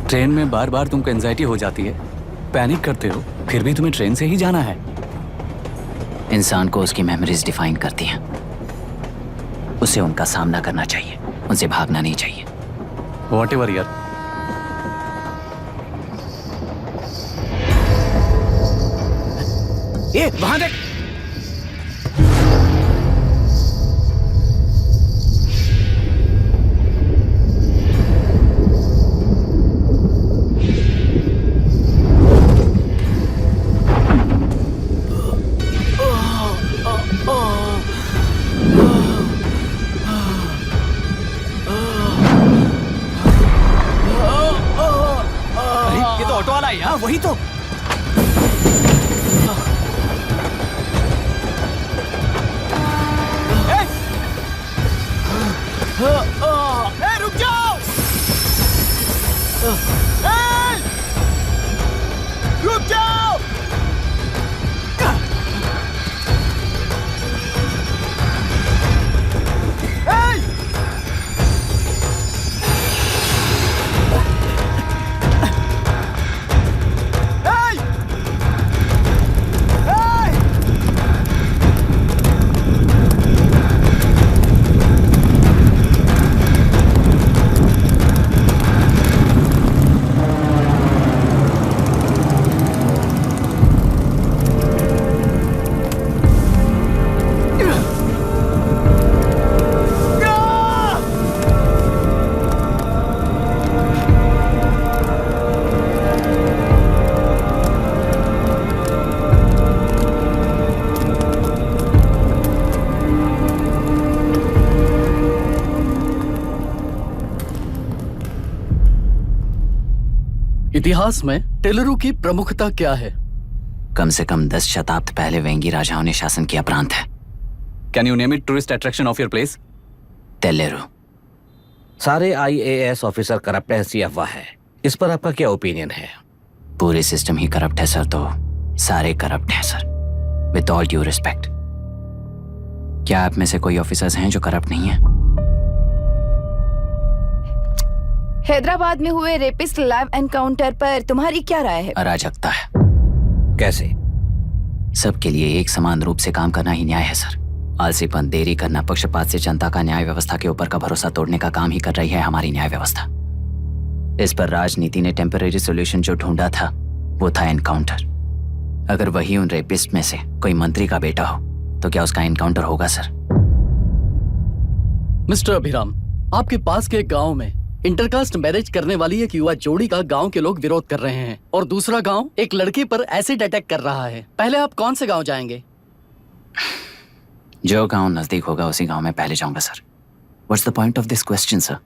Train में बार बार तुमको एंजाइटी हो जाती है, पैनिक करते हो, फिर भी तुम्हें ट्रेन से ही जाना है। इंसान को उसकी मेमोरीज डिफाइन करती हैं। उसे उनका सामना करना चाहिए, उनसे भागना नहीं चाहिए।
व्हाटएवर यार।
ए वहां देख।
ये तो ऑटो वाला है यार।
वही तो।
रुक जाओ। रुक जाओ।
इतिहास में टेलरू की प्रमुखता क्या है?
कम से कम 10 शताब्दी पहले वेंगी राजाओं ने शासन किया प्रांत है।
Can you name it tourist attraction of your place?
टेलेरू।
सारे IAS ऑफिसर करप्ट है, ऐसी अफवाह है। इस पर आपका क्या ओपिनियन है?
पूरे सिस्टम ही करप्ट है सर, तो सारे करप्ट हैं sir, with all due respect. क्या आप में से कोई ऑफिसर्स हैं जो करप्ट नहीं है?
हैदराबाद में हुए रेपिस्ट लाइव एनकाउंटर पर तुम्हारी क्या राय है?
अराजकता है।
कैसे?
सबके लिए एक समान रूप से काम करना ही न्याय है सर। आलसीपन, देरी करना, पक्षपात से जनता का न्याय व्यवस्था के ऊपर का भरोसा तोड़ने का काम ही कर रही है हमारी न्याय व्यवस्था। इस पर राजनीति ने टेम्परेरी सोल्यूशन जो ढूंढा था वो था एनकाउंटर। अगर वही उन रेपिस्ट में से कोई मंत्री का बेटा हो तो क्या उसका एनकाउंटर होगा सर?
मिस्टर अभिराम, आपके पास के गांव में इंटरकास्ट मैरिज करने वाली एक युवा जोड़ी का गांव के लोग विरोध कर रहे हैं और दूसरा गांव एक लड़के पर एसिड अटैक कर रहा है। पहले आप कौन से गांव जाएंगे?
जो गांव नजदीक होगा उसी गांव में पहले जाऊंगा sir. What's the point of this question sir?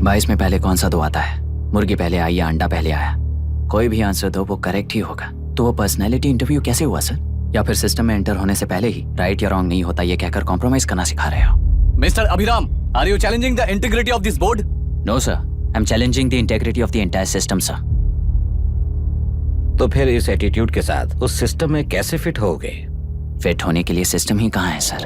22 में पहले कौन सा दो आता है? मुर्गी पहले आई या अंडा पहले आया? कोई भी आंसर दो वो करेक्ट ही होगा। तो वो पर्सनैलिटी इंटरव्यू कैसे हुआ सर? या फिर सिस्टम में एंटर होने से पहले ही राइट या रॉन्ग नहीं होता ये कहकर कॉम्प्रोमाइज करना सिखा रहे हो?
Mister Abhiram, are you challenging the integrity of this board?
No sir, I'm challenging the integrity of the entire system sir.
तो फिर इस एटीट्यूड के साथ उस सिस्टम में कैसे फिट होगे?
फिट होने के लिए सिस्टम ही कहाँ है सर?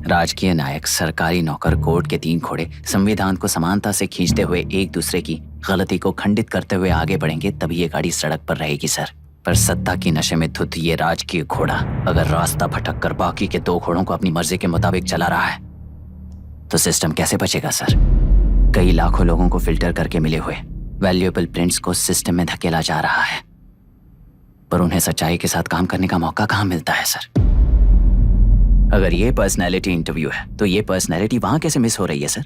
राजकीय नायक, सरकारी नौकर, कोर्ट के 3 घोड़े संविधान को समानता से खींचते हुए एक दूसरे की गलती को खंडित करते हुए आगे बढ़ेंगे तभी ये गाड़ी सड़क पर रहेगी सर। पर सत्ता की नशे में धुत ये राजकीय घोड़ा अगर रास्ता भटक कर बाकी के 2 घोड़ों को अपनी मर्जी के मुताबिक चला रहा है तो सिस्टम कैसे बचेगा सर? कई लाखों लोगों को फिल्टर करके मिले हुए वैल्यूएबल प्रिंट्स को सिस्टम में धकेला जा रहा है, पर उन्हें सच्चाई के साथ काम करने का मौका कहाँ मिलता है सर? अगर ये पर्सनैलिटी इंटरव्यू है तो ये पर्सनैलिटी वहां कैसे मिस हो रही है सर?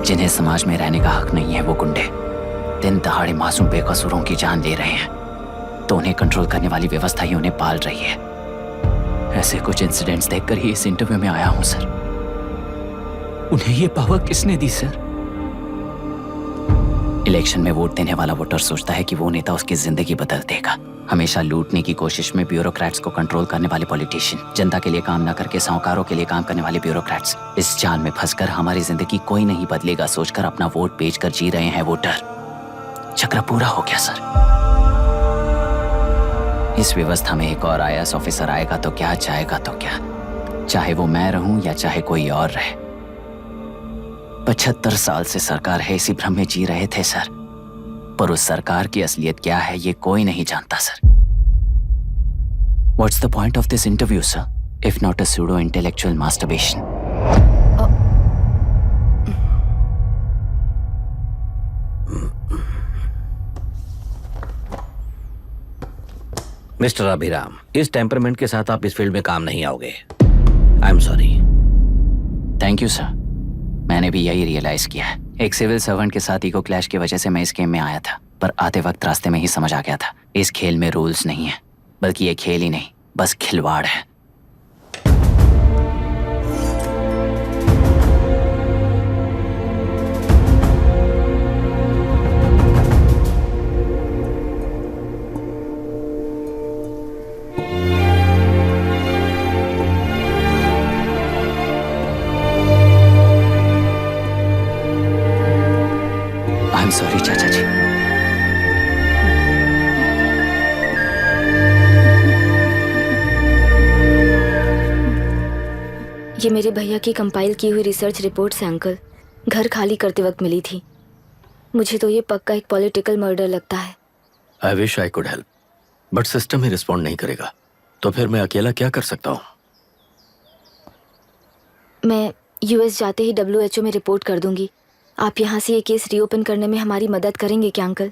जिन्हें समाज में रहने का हक नहीं है वो गुंडे दिन दहाड़े मासूम बेकसूरों की जान ले रहे हैं तो उन्हें कंट्रोल करने वाली व्यवस्था ही उन्हें पाल रही है। ऐसे कुछ इंसिडेंट्स देखकर ही इस इंटरव्यू में आया हूं सर। उन्हें ये पावर किसने दी सर? इलेक्शन में वोट देने वाला वोटर सोचता है कि वो नेता उसकी जिंदगी बदल देगा। हमेशा लूटने की कोशिश में ब्यूरोक्रेट्स को कंट्रोल करने वाले पॉलिटिशियन, जनता के लिए काम न करके साहूकारों के लिए काम करने वाले ब्यूरोक्रेट्स, इस जाल में फंसकर हमारी जिंदगी कोई नहीं बदलेगा सोचकर अपना वोट बेचकर जी रहे हैं वोटर। चक्र पूरा हो गया सर। इस व्यवस्था में एक और IAS ऑफिसर आएगा तो क्या, जाएगा तो क्या, चाहे वो मैं रहूं या चाहे कोई और रहे। 75 साल से सरकार है, इसी भ्रम में जी रहे थे सर। पर उस सरकार की असलियत क्या है ये कोई नहीं जानता sir. What's the point of this interview, sir? If not a pseudo-intellectual masturbation?
Mister Abhiram, इस टेम्परमेंट के साथ आप इस फील्ड में काम नहीं आओगे। I am sorry.
Thank you sir. मैंने भी यही रियलाइज किया है। एक सिविल सर्वेंट के साथ ईगो क्लैश की वजह से मैं इस गेम में आया था, पर आते वक्त रास्ते में ही समझ आ गया था इस खेल में रूल्स नहीं है, बल्कि ये खेल ही नहीं बस खिलवाड़ है। आई एम सॉरी चाचा जी।
ये मेरे भैया की कंपाइल की हुई रिसर्च रिपोर्ट से अंकल, घर खाली करते वक्त मिली थी। मुझे तो ये पक्का एक पॉलिटिकल मर्डर लगता है।
I wish I could help, but system he respond नहीं करेगा, तो फिर मैं अकेला क्या कर सकता हूँ?
मैं यूएस जाते ही WHO में रिपोर्ट कर दूंगी। आप यहाँ से ये केस रीओपन करने में हमारी मदद करेंगे क्या अंकल?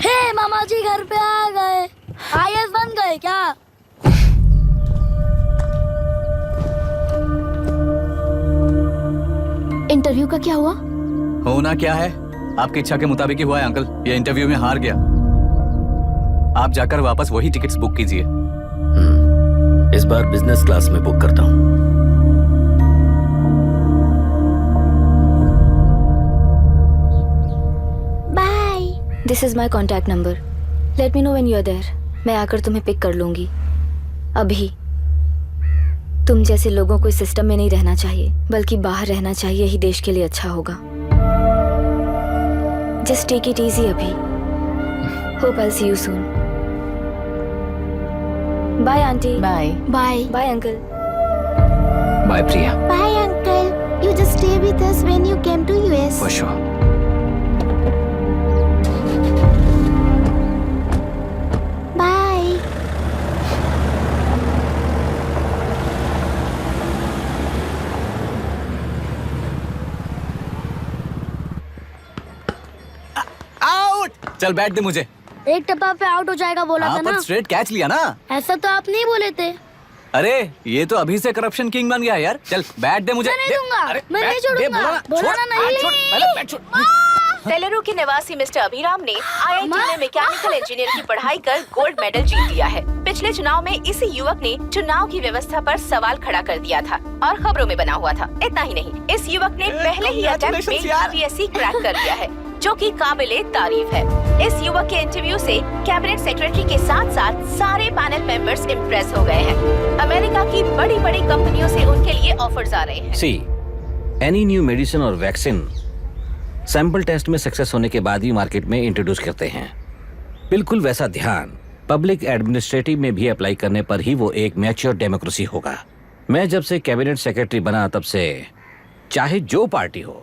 हे मामा जी घर पे आ गए। IAS बन गए क्या?
इंटरव्यू का क्या हुआ?
होना क्या है, आपकी इच्छा के मुताबिक ही हुआ है अंकल। ये इंटरव्यू में हार गया। आप जाकर वापस वही टिकट्स बुक कीजिए।
इस बार बिजनेस क्लास में बुक करता हूँ।
Bye.
This is my contact number. Let me know when you are there. मैं आकर तुम्हें पिक कर लूंगी। अभी तुम जैसे लोगों को इस सिस्टम में नहीं रहना चाहिए, बल्कि बाहर रहना चाहिए, ही देश के लिए अच्छा होगा। जस्ट टेक इट इजी अभी। Hope I see you soon. Bye aunty.
Bye.
Bye.
Bye uncle.
Bye Priya.
Bye uncle. You just stay with us when you came to US.
For sure.
Bye.
Out. चल बैठ दे मुझे।
एक टप्पा पे out हो जाएगा बोला था
हाँ,
ना।
पर स्ट्रेट कैच लिया ना।
ऐसा तो आप नहीं बोले थे।
अरे ये तो अभी से करप्शन किंग बन गया है यार। चल बैठ दे मुझे।
मैं नहीं दूंगा।
अरे,
मैं
बैठ,
नहीं छोड़ूंगा।
बोला ना,
बोला
छोड़,
ना नहीं।
छोड़, पहले बैठ, छोड़।
तेलुरु के निवासी मिस्टर अभिराम ने IIT में मैकेनिकल इंजीनियर की पढ़ाई कर गोल्ड मेडल जीत लिया है। पिछले चुनाव में इसी युवक ने चुनाव की व्यवस्था पर सवाल खड़ा कर दिया था और खबरों में बना हुआ था। इतना ही नहीं, इस युवक ने पहले ही अटेम्प्ट में IPSC क्रैक कर लिया है, जो कि काबिले तारीफ है। इस युवक के इंटरव्यू से कैबिनेट सेक्रेटरी के साथ साथ सारे पैनल मेंबर्स इम्प्रेस हो गए हैं। अमेरिका की बड़ी बड़ी कंपनियों से उनके लिए ऑफर्स आ रहे हैं।
सी, एनी न्यू मेडिसिन और वैक्सीन सैंपल टेस्ट में सक्सेस होने के बाद ही मार्केट में इंट्रोड्यूस करते हैं। बिल्कुल वैसा ध्यान पब्लिक एडमिनिस्ट्रेटिव में भी अप्लाई करने पर ही वो एक मैच्योर डेमोक्रेसी होगा। मैं जब से कैबिनेट सेक्रेटरी बना तब से चाहे जो पार्टी हो,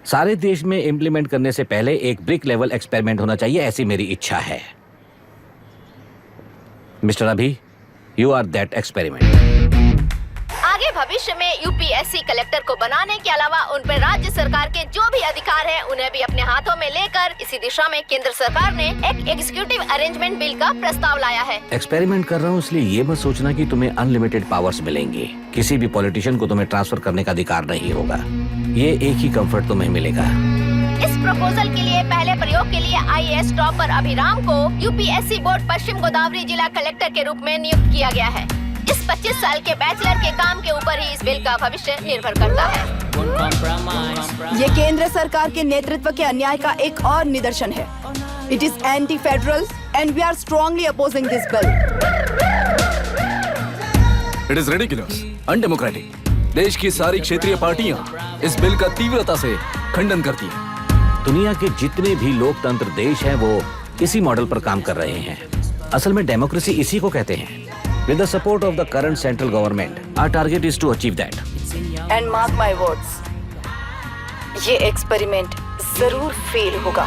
सारे देश में इम्प्लीमेंट करने से पहले एक ब्रिक लेवल एक्सपेरिमेंट होना चाहिए, ऐसी मेरी इच्छा है। मिस्टर अभी, यू आर दैट एक्सपेरिमेंट।
आगे भविष्य में UPSC कलेक्टर को बनाने के अलावा उन पर राज्य सरकार के जो भी अधिकार हैं, उन्हें भी अपने हाथों में लेकर इसी दिशा में केंद्र सरकार ने एक एग्जीक्यूटिव अरेंजमेंट बिल का प्रस्ताव लाया है।
एक्सपेरिमेंट कर रहा हूँ इसलिए ये मत सोचना कि तुम्हें अनलिमिटेड पावर्स मिलेंगे। किसी भी पॉलिटिशियन को तुम्हें ट्रांसफर करने का अधिकार नहीं होगा। ये एक ही कंफर्ट तुम्हें मिलेगा।
इस प्रपोजल के लिए पहले प्रयोग के लिए IAS टॉपर अभिराम को UPSC बोर्ड पश्चिम गोदावरी जिला कलेक्टर के रूप में नियुक्त किया गया है। इस 25 साल के बैचलर के काम के ऊपर ही इस बिल का भविष्य निर्भर करता है।
ये केंद्र सरकार के नेतृत्व के अन्याय का एक और निदर्शन है। It is anti federal and we are strongly opposing this bill.
It is ridiculous, undemocratic. देश की सारी क्षेत्रीय पार्टियां इस बिल का तीव्रता से खंडन करती हैं।
दुनिया के जितने भी लोकतंत्र देश हैं वो इसी मॉडल पर काम कर रहे हैं। असल में डेमोक्रेसी इसी को कहते हैं। With the support of the current central government, our target is to achieve that.
And mark my words, ये एक्सपेरिमेंट जरूर फेल होगा।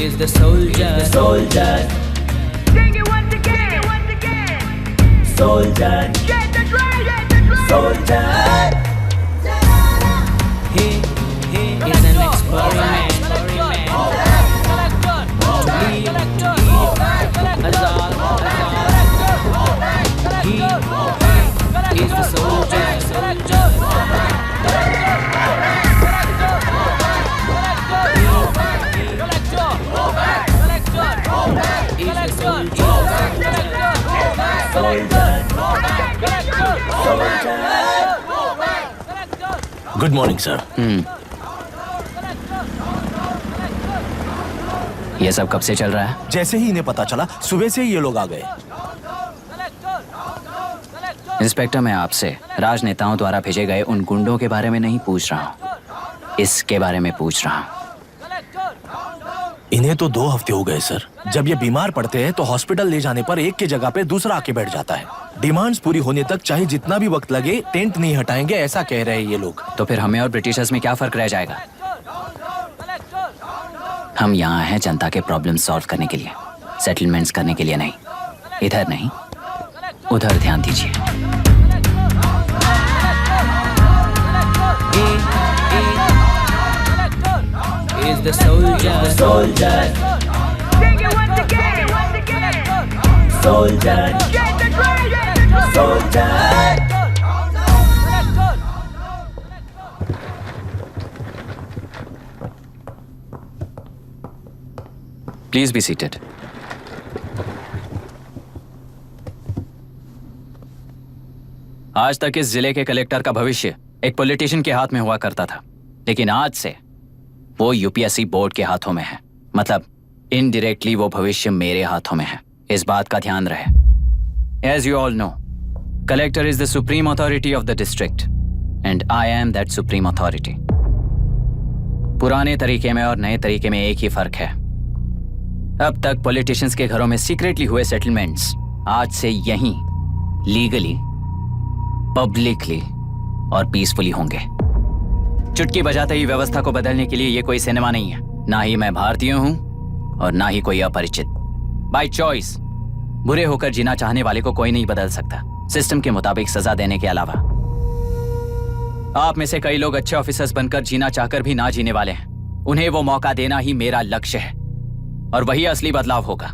Is the soldier, soldier. Sing it once again, soldier. Get the drum, soldier. He is an experiment. He is the soldier.
Good morning sir.
ये सब कब से चल रहा है?
जैसे ही इन्हें पता चला, सुबह से ही ये लोग आ गए।
इंस्पेक्टर, मैं आपसे राजनेताओं द्वारा भेजे गए उन गुंडों के बारे में नहीं पूछ रहा हूँ, इसके बारे में पूछ रहा हूँ।
इन्हें तो 2 हफ्ते हो गए सर। जब ये बीमार पड़ते हैं तो हॉस्पिटल ले जाने पर एक की जगह पे दूसरा आके बैठ जाता है। डिमांड्स पूरी होने तक चाहे जितना भी वक्त लगे, टेंट नहीं हटाएंगे, ऐसा कह रहे हैं ये लोग।
तो फिर हमें और ब्रिटिशर्स में क्या फर्क रह जाएगा? हम यहाँ हैं जनता के प्रॉब्लम सॉल्व करने के लिए, सेटलमेंट्स करने के लिए नहीं। इधर नहीं, उधर ध्यान दीजिए।
Is the soldier, soldier. Sing it once again, soldier. Get the drum, soldier.
Please be seated. आज तक इस जिले के कलेक्टर का भविष्य एक पॉलिटिशियन के हाथ में हुआ करता था, लेकिन आज से वो यूपीएससी बोर्ड के हाथों में है। मतलब इनडायरेक्टली वो भविष्य मेरे हाथों में है। इस बात का ध्यान रहे। As you all know, collector is the supreme authority of the district and I'm that supreme authority. पुराने तरीके में और नए तरीके में एक ही फर्क है। अब तक पॉलिटिशियंस के घरों में सीक्रेटली हुए सेटलमेंट्स आज से यहीं लीगली, पब्लिकली और पीसफुली होंगे। चुटकी बजाते ही व्यवस्था को बदलने के लिए ये कोई सिनेमा नहीं है। ना ही मैं भारतीय हूं और ना ही कोई अपरिचित। बाय चॉइस बुरे होकर जीना चाहने वाले को कोई नहीं बदल सकता, सिस्टम के मुताबिक सजा देने के अलावा। आप में से कई लोग अच्छे ऑफिसर्स बनकर जीना चाहकर भी ना जीने वाले हैं। उन्हें वो मौका देना ही मेरा लक्ष्य है और वही असली बदलाव होगा।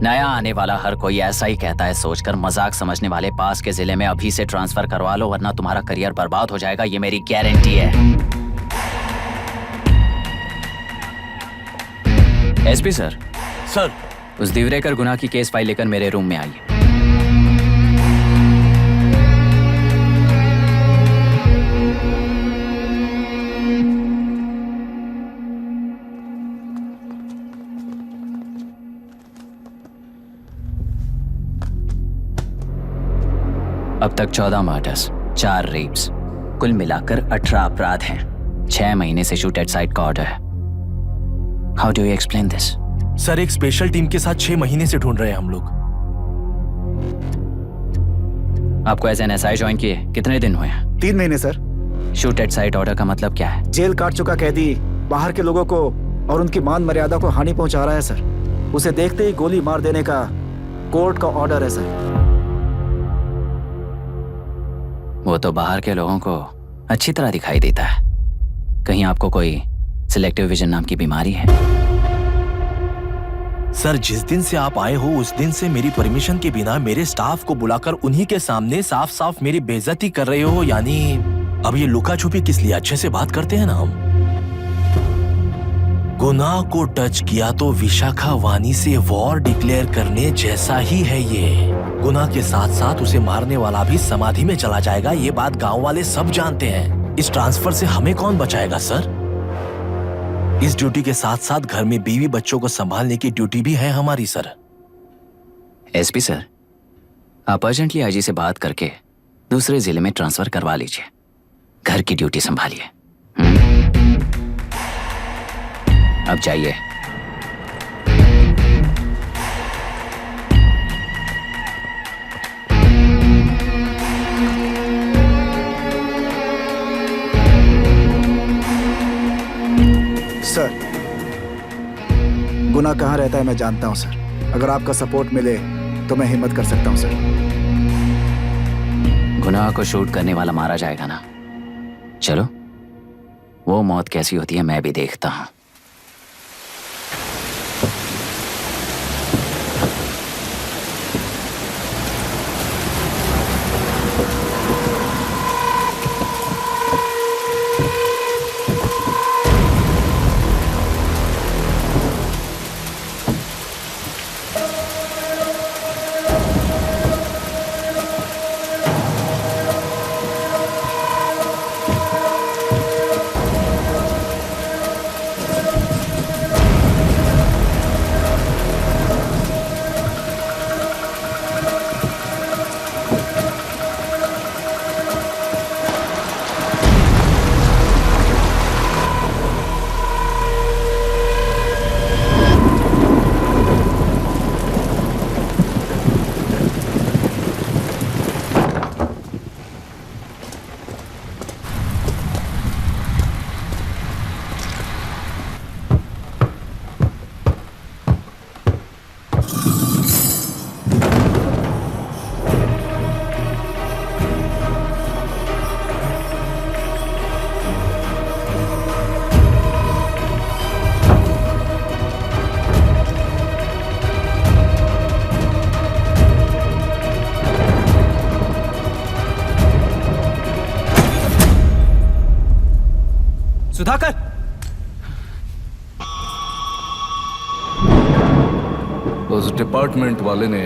नया आने वाला हर कोई ऐसा ही कहता है सोचकर मजाक समझने वाले पास के जिले में अभी से ट्रांसफर करवा लो, वरना तुम्हारा करियर बर्बाद हो जाएगा, ये मेरी गारंटी है। SP sir.
सर।
उस दिवरेकर गुनाह की केस फाइल लेकर मेरे रूम में आइए। अब तक 14 मर्डर्स, 4 रेप्स, कुल मिलाकर 18 अपराध हैं। 6 महीने से शूट एट साइट का ऑर्डर है। How do you explain this?
Sir, एक स्पेशल टीम के साथ 6 महीने से ढूंढ रहे हैं हम लोग।
आपको एज एन एसआई ज्वाइन किए कितने दिन हुए हैं?
3 महीने sir.
Shoot at site order का मतलब क्या है?
जेल काट चुका कैदी बाहर के लोगों को और उनकी मान मर्यादा को हानि पहुंचा रहा है सर। उसे देखते ही गोली मार देने का कोर्ट का ऑर्डर है सर।
वो तो बाहर के लोगों को अच्छी तरह दिखाई देता है। कहीं आपको कोई सिलेक्टिव विजन नाम की बीमारी है?
सर, जिस दिन से आप आए हो उस दिन से मेरी परमिशन के बिना मेरे स्टाफ को बुलाकर उन्हीं के सामने साफ साफ मेरी बेइज्जती कर रहे हो। यानी अब ये लुका छुपी किस लिए? अच्छे से बात करते हैं ना हम। गुनाह को टच किया तो विशाखा वानी से वॉर डिक्लेयर करने जैसा ही है ये। गुनाह के साथ साथ उसे मारने वाला भी समाधि में चला जाएगा, ये बात गांव वाले सब जानते हैं। इस ट्रांसफर से हमें कौन बचाएगा सर? इस ड्यूटी के साथ साथ घर में बीवी बच्चों को संभालने की ड्यूटी भी है हमारी सर।
एसपी सर, आप अर्जेंटली आईजी से बात करके दूसरे जिले में ट्रांसफर करवा लीजिए। घर की ड्यूटी संभालिए। अब जाइए।
सर, गुनाह कहाँ रहता है मैं जानता हूँ सर। अगर आपका सपोर्ट मिले तो मैं हिम्मत कर सकता हूँ सर।
गुनाह को शूट करने वाला मारा जाएगा ना। चलो, वो मौत कैसी होती है मैं भी देखता हूँ।
सुधाकर,
उस डिपार्टमेंट वाले ने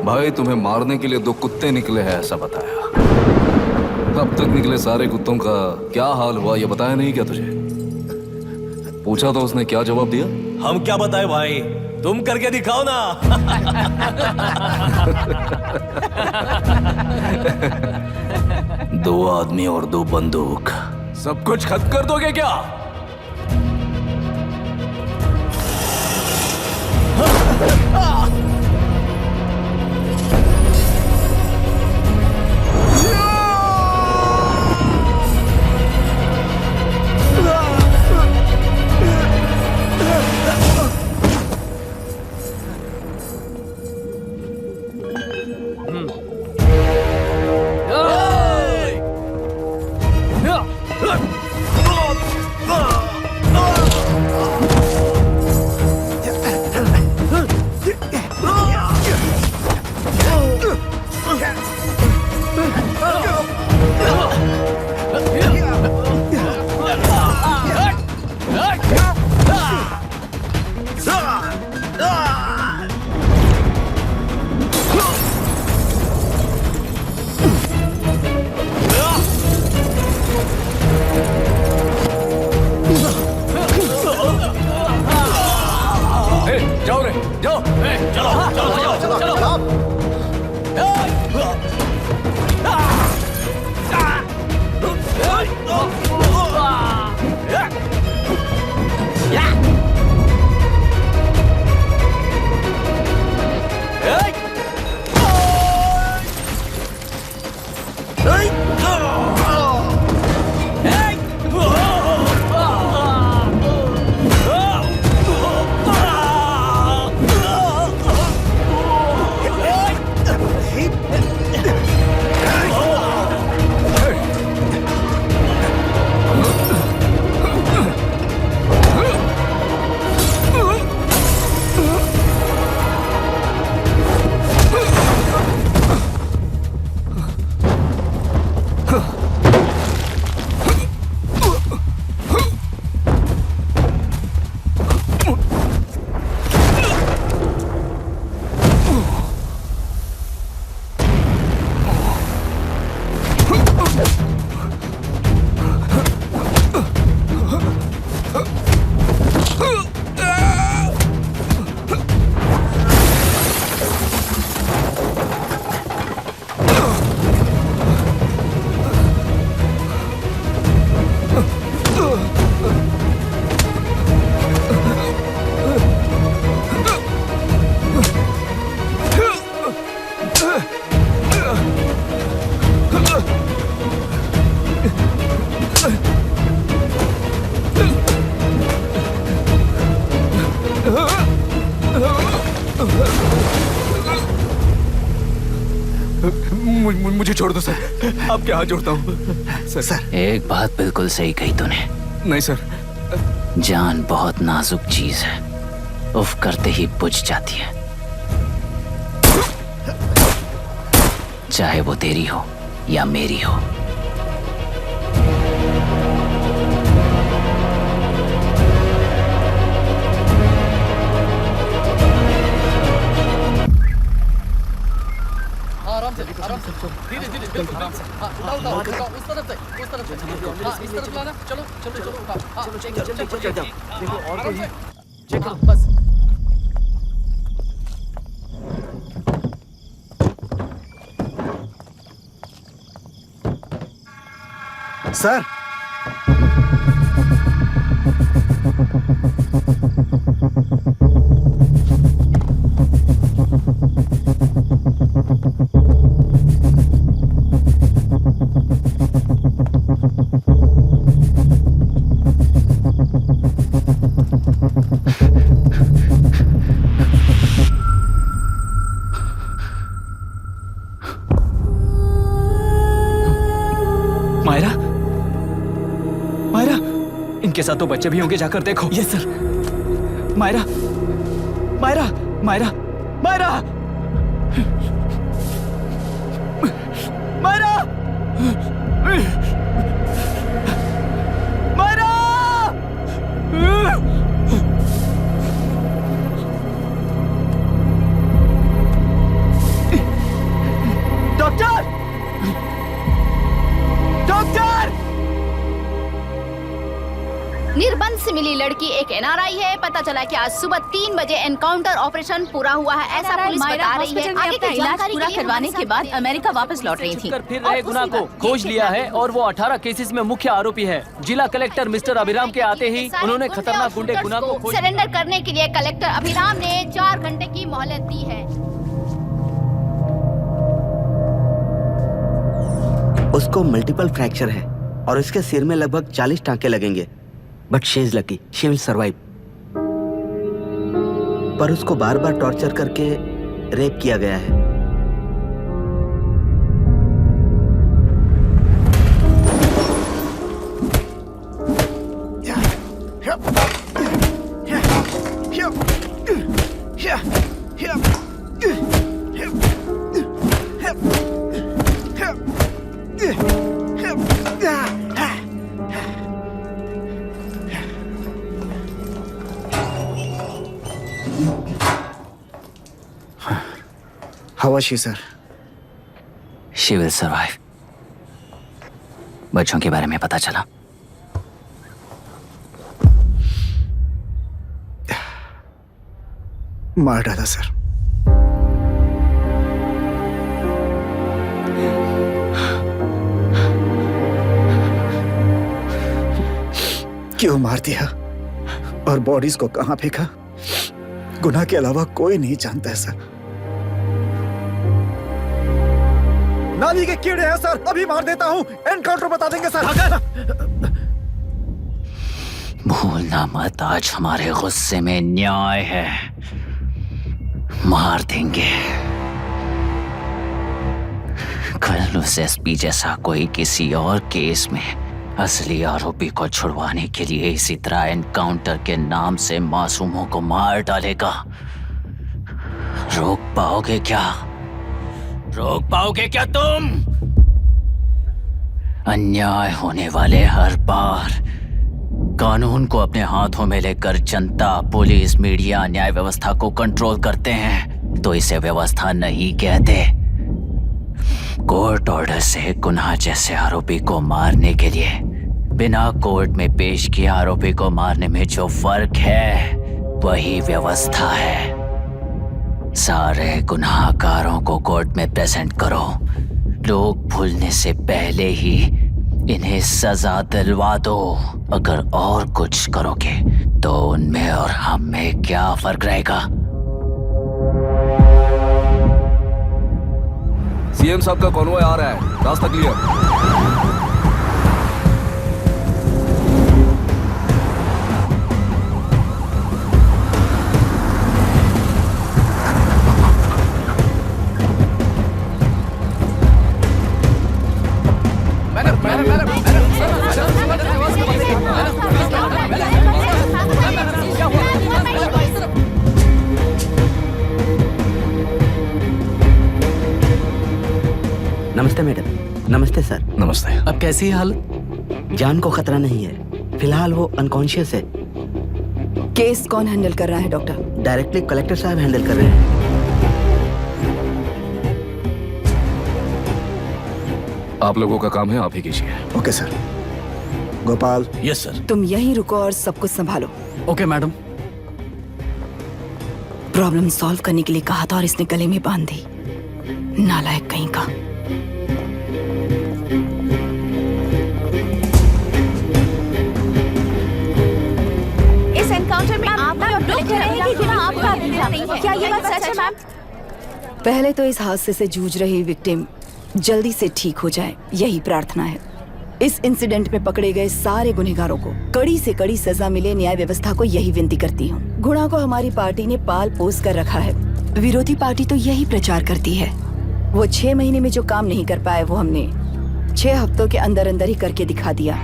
भाई तुम्हें मारने के लिए 2 कुत्ते निकले हैं ऐसा बताया। अब तक निकले सारे कुत्तों का क्या हाल हुआ ये बताया नहीं क्या तुझे? पूछा तो उसने क्या जवाब दिया?
हम क्या बताए भाई, तुम करके दिखाओ ना।
2 आदमी और 2 बंदूक,
सब कुछ खत्म कर दोगे क्या?
मुझे छोड़ दो सर, आपके हाथ जोड़ता हूँ सर।
एक बात बिल्कुल सही कही तूने।
नहीं सर।
जान बहुत नाजुक चीज है, उफ करते ही बुझ जाती है, चाहे वो तेरी हो या मेरी हो।
आराम से धीरे धीरे आराम से। उठाओ उस तरफ से इस तरफ लाना। चलो उठाओ। देखो और कोई चेक करो बस।
सर
मायरा, मायरा, इनके साथ तो बच्चे भी होंगे, जाकर देखो। Yes sir. Myra, Myra, Myra, Myra, Myra, Myra, doctor, doctor!
निर्बंध से मिली लड़की एक एनआरआई है। पता चला कि आज सुबह 3 बजे एनकाउंटर ऑपरेशन पूरा हुआ है, ऐसा पुलिस बता रही है। आगे का इलाज पूरा करवाने के बाद अमेरिका वापस लौट रही थी।
फिर रहे गुना को खोज लिया है और वो 18 केसेस में मुख्य आरोपी है। जिला कलेक्टर मिस्टर अभिराम के आते ही उन्होंने खतरनाक गुंडे गुना को
सरेंडर करने के लिए कलेक्टर अभिराम ने 4 घंटे की मोहलत दी है।
उसको मल्टीपल फ्रैक्चर है और इसके सिर में लगभग 40 टांके लगेंगे, but she is lucky, she will survive. पर उसको बार बार टॉर्चर करके रेप किया गया है।
How was she, sir?
She will survive. बच्चों के बारे में पता चला?
मार डाला सर। क्यों मार दिया और बॉडीज को कहां फेंका, गुनाह के अलावा कोई नहीं जानता है सर। नाली के कीड़े हैं सर, अभी मार देता हूं, एनकाउंटर बता देंगे सर।
भूलना मत, आज हमारे गुस्से में न्याय है, मार देंगे। कल उस एसपी जैसा कोई किसी और केस में असली आरोपी को छुड़वाने के लिए इसी तरह एनकाउंटर के नाम से मासूमों को मार डालेगा। रोक पाओगे क्या? रोक पाओगे क्या तुम? अन्याय होने वाले हर बार कानून को अपने हाथों में लेकर जनता, पुलिस, मीडिया, न्याय व्यवस्था को कंट्रोल करते हैं, तो इसे व्यवस्था नहीं कहते। कोर्ट ऑर्डर से गुनाह जैसे आरोपी को मारने के लिए बिना कोर्ट में पेश किए आरोपी को मारने में जो फर्क है वही व्यवस्था है। सारे गुनाहगारों को कोर्ट में प्रेजेंट करो, लोग भूलने से पहले ही इन्हें सजा दिलवा दो। अगर और कुछ करोगे तो उनमें और हम में क्या फर्क रहेगा?
सीएम साहब का कॉन्वॉय आ रहा है, रास्ता क्लियर।
कैसी है हालत?
जान को खतरा नहीं है, फिलहाल वो अनकॉन्शियस है।
केस कौन हैंडल कर रहा है डॉक्टर?
डायरेक्टली कलेक्टर साहब हैंडल कर रहे हैं।
आप लोगों का काम है, आप ही कीजिए।
Okay sir. Gopal.
Yes sir.
तुम यहीं रुको और सब कुछ संभालो।
Okay madam.
प्रॉब्लम सॉल्व करने के लिए कहा था और इसने गले में बांध दी। नालायक कहीं का।
इस एनकाउंटर में आप क्या ये बात सच है मैम?
पहले तो इस हादसे से जूझ रही विक्टिम जल्दी से ठीक हो जाए, यही प्रार्थना है। इस इंसिडेंट में पकड़े गए सारे गुनहगारों को कड़ी से कड़ी सजा मिले, न्याय व्यवस्था को यही विनती करती हूँ। गुणा को हमारी पार्टी ने पाल पोस कर रखा है। विरोधी पार्टी तो यही प्रचार करती है। वो 6 महीने में जो काम नहीं कर पाए वो हमने 6 हफ्तों के अंदर अंदर ही करके दिखा दिया।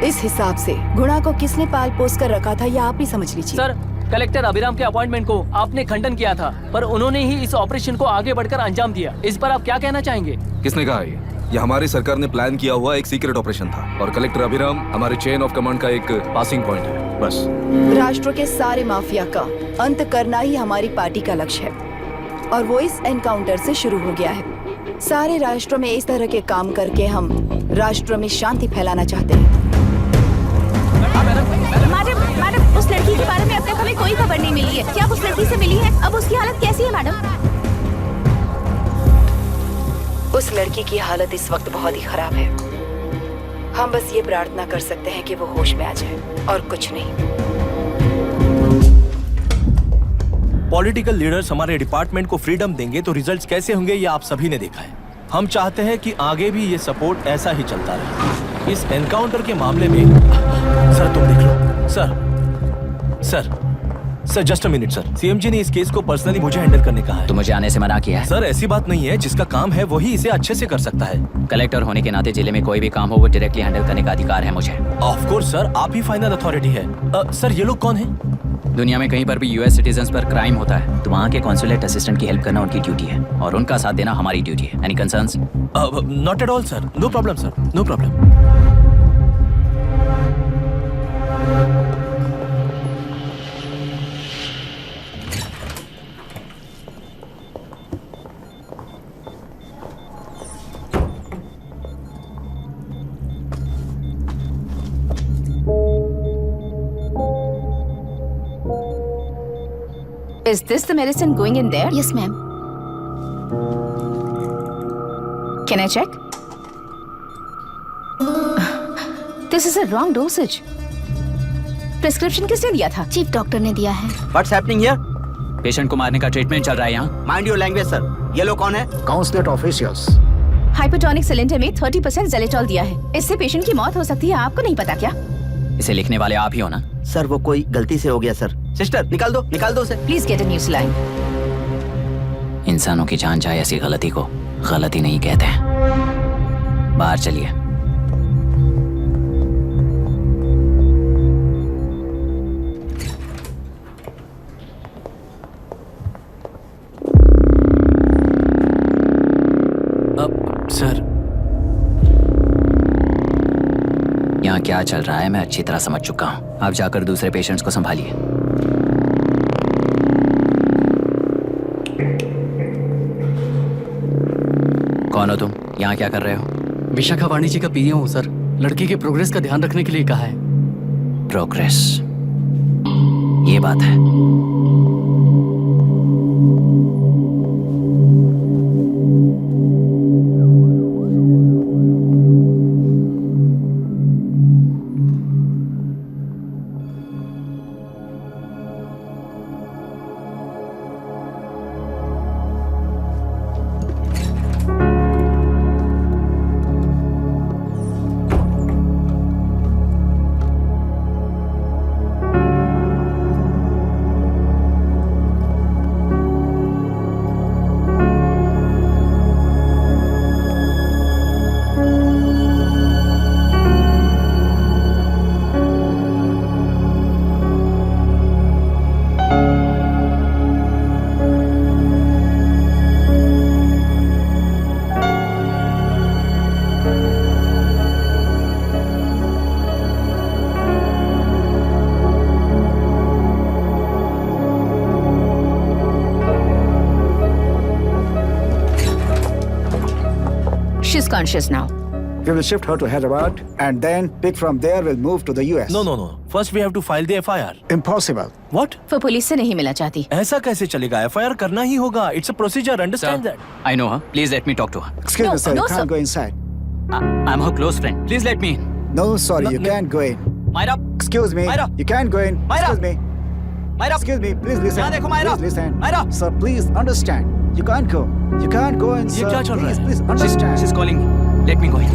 इस हिसाब से गुणा को किसने पाल पोस कर रखा था, या आप ही समझ लीजिए।
सर, कलेक्टर अभिराम के अपॉइंटमेंट को आपने खंडन किया था, पर उन्होंने ही इस ऑपरेशन को आगे बढ़कर अंजाम दिया। इस पर आप क्या कहना चाहेंगे?
किसने कहा ये हमारी सरकार ने प्लान किया हुआ एक सीक्रेट ऑपरेशन था और कलेक्टर अभिराम हमारे चेन ऑफ कमांड का एक पासिंग पॉइंट है, बस।
राष्ट्र के सारे माफिया का अंत करना ही हमारी पार्टी का लक्ष्य है और वो इस एनकाउंटर से शुरू हो गया है। सारे राष्ट्रों में इस तरह के काम करके हम राष्ट्र में शांति फैलाना चाहते हैं।
मैडम, उस लड़की के बारे में अब तक हमें कोई खबर नहीं मिली है। क्या उस लड़की से मिली है? अब उसकी हालत कैसी है मैडम?
उस लड़की की हालत इस वक्त बहुत ही खराब है। हम बस ये प्रार्थना कर सकते हैं कि वो होश में आ जाए और कुछ नहीं।
पॉलिटिकल लीडर्स हमारे डिपार्टमेंट को फ्रीडम देंगे तो रिजल्ट्स कैसे होंगे ये आप सभी ने देखा है। हम चाहते हैं कि आगे भी ये सपोर्ट ऐसा ही चलता रहे। इस एनकाउंटर के मामले में सर तुम देख लो। Sir just a minute sir. CMG ने इस केस को पर्सनली मुझे हैंडल करने कहा है।
तो मुझे आने से मना किया है।
सर ऐसी बात नहीं है, जिसका काम है वही इसे अच्छे से कर सकता है।
कलेक्टर होने के नाते जिले में कोई भी काम हो वो डायरेक्टली हैंडल करने का अधिकार है मुझे।
ऑफ कोर्स सर, आप ही फाइनल अथॉरिटी है। सर ये लोग कौन हैं?
दुनिया में कहीं पर भी यूएस सिटीजन्स पर क्राइम होता है तो वहाँ के कॉन्सुलेट असिस्टेंट की हेल्प करना उनकी ड्यूटी है और उनका साथ देना हमारी ड्यूटी है। Any concerns?
Not at all sir, no problem sir, no problem.
Is this the medicine going in there?
Yes, ma'am.
Can I check? This is a wrong dosage. Prescription किसने दिया था?
चीफ डॉक्टर ने दिया है।
What's happening here?
Patient को मारने का treatment चल रहा है यहाँ।
Mind your language, sir. ये लोग कौन है?
Consulate officials.
हाइपोटोनिक सिलेंडर में 30% जेलेटॉल दिया है। इससे पेशेंट की मौत हो सकती है, आपको नहीं पता क्या?
इसे लिखने वाले आप ही हो ना?
सर वो कोई गलती से हो गया सर। सिस्टर निकाल दो उसे।
Please get a new saline.
इंसानों की जान जाए ऐसी गलती को गलती नहीं कहते हैं। बाहर चलिए।
सर
यहाँ क्या चल रहा है मैं अच्छी तरह समझ चुका हूँ। आप जाकर दूसरे पेशेंट्स को संभालिए। कौन हो तुम? यहाँ क्या कर रहे हो?
विशाखा वाणिज्य का पीएम हूँ सर। लड़की के प्रोग्रेस का ध्यान रखने के लिए कहा है।
प्रोग्रेस, ये बात है।
Conscious now.
We will shift her to Hyderabad and then pick from there. We'll move to the US.
No. First we have to file the FIR.
Impossible.
What?
वो पुलिस से नहीं मिलना चाहती।
ऐसा कैसे चलेगा? FIR करना ही होगा. It's a procedure. Understand that?
I know her. Please let me talk to her.
Excuse me, sir.
no,
You can't
sir.
go inside.
I'm her close friend. Please let me in.
No, sorry, you can't go in.
Myra,
Excuse me.
Myra.
You can't go in.
Myra.
Excuse me.
Myra.
Excuse me. Please listen.
यहाँ देखो, Myra.
Please listen.
Myra.
Sir, please understand. You can't go. You can't go in,
ये
sir.
क्या चल रहा
Please,
है?
please understand.
She's calling me. Let me go in.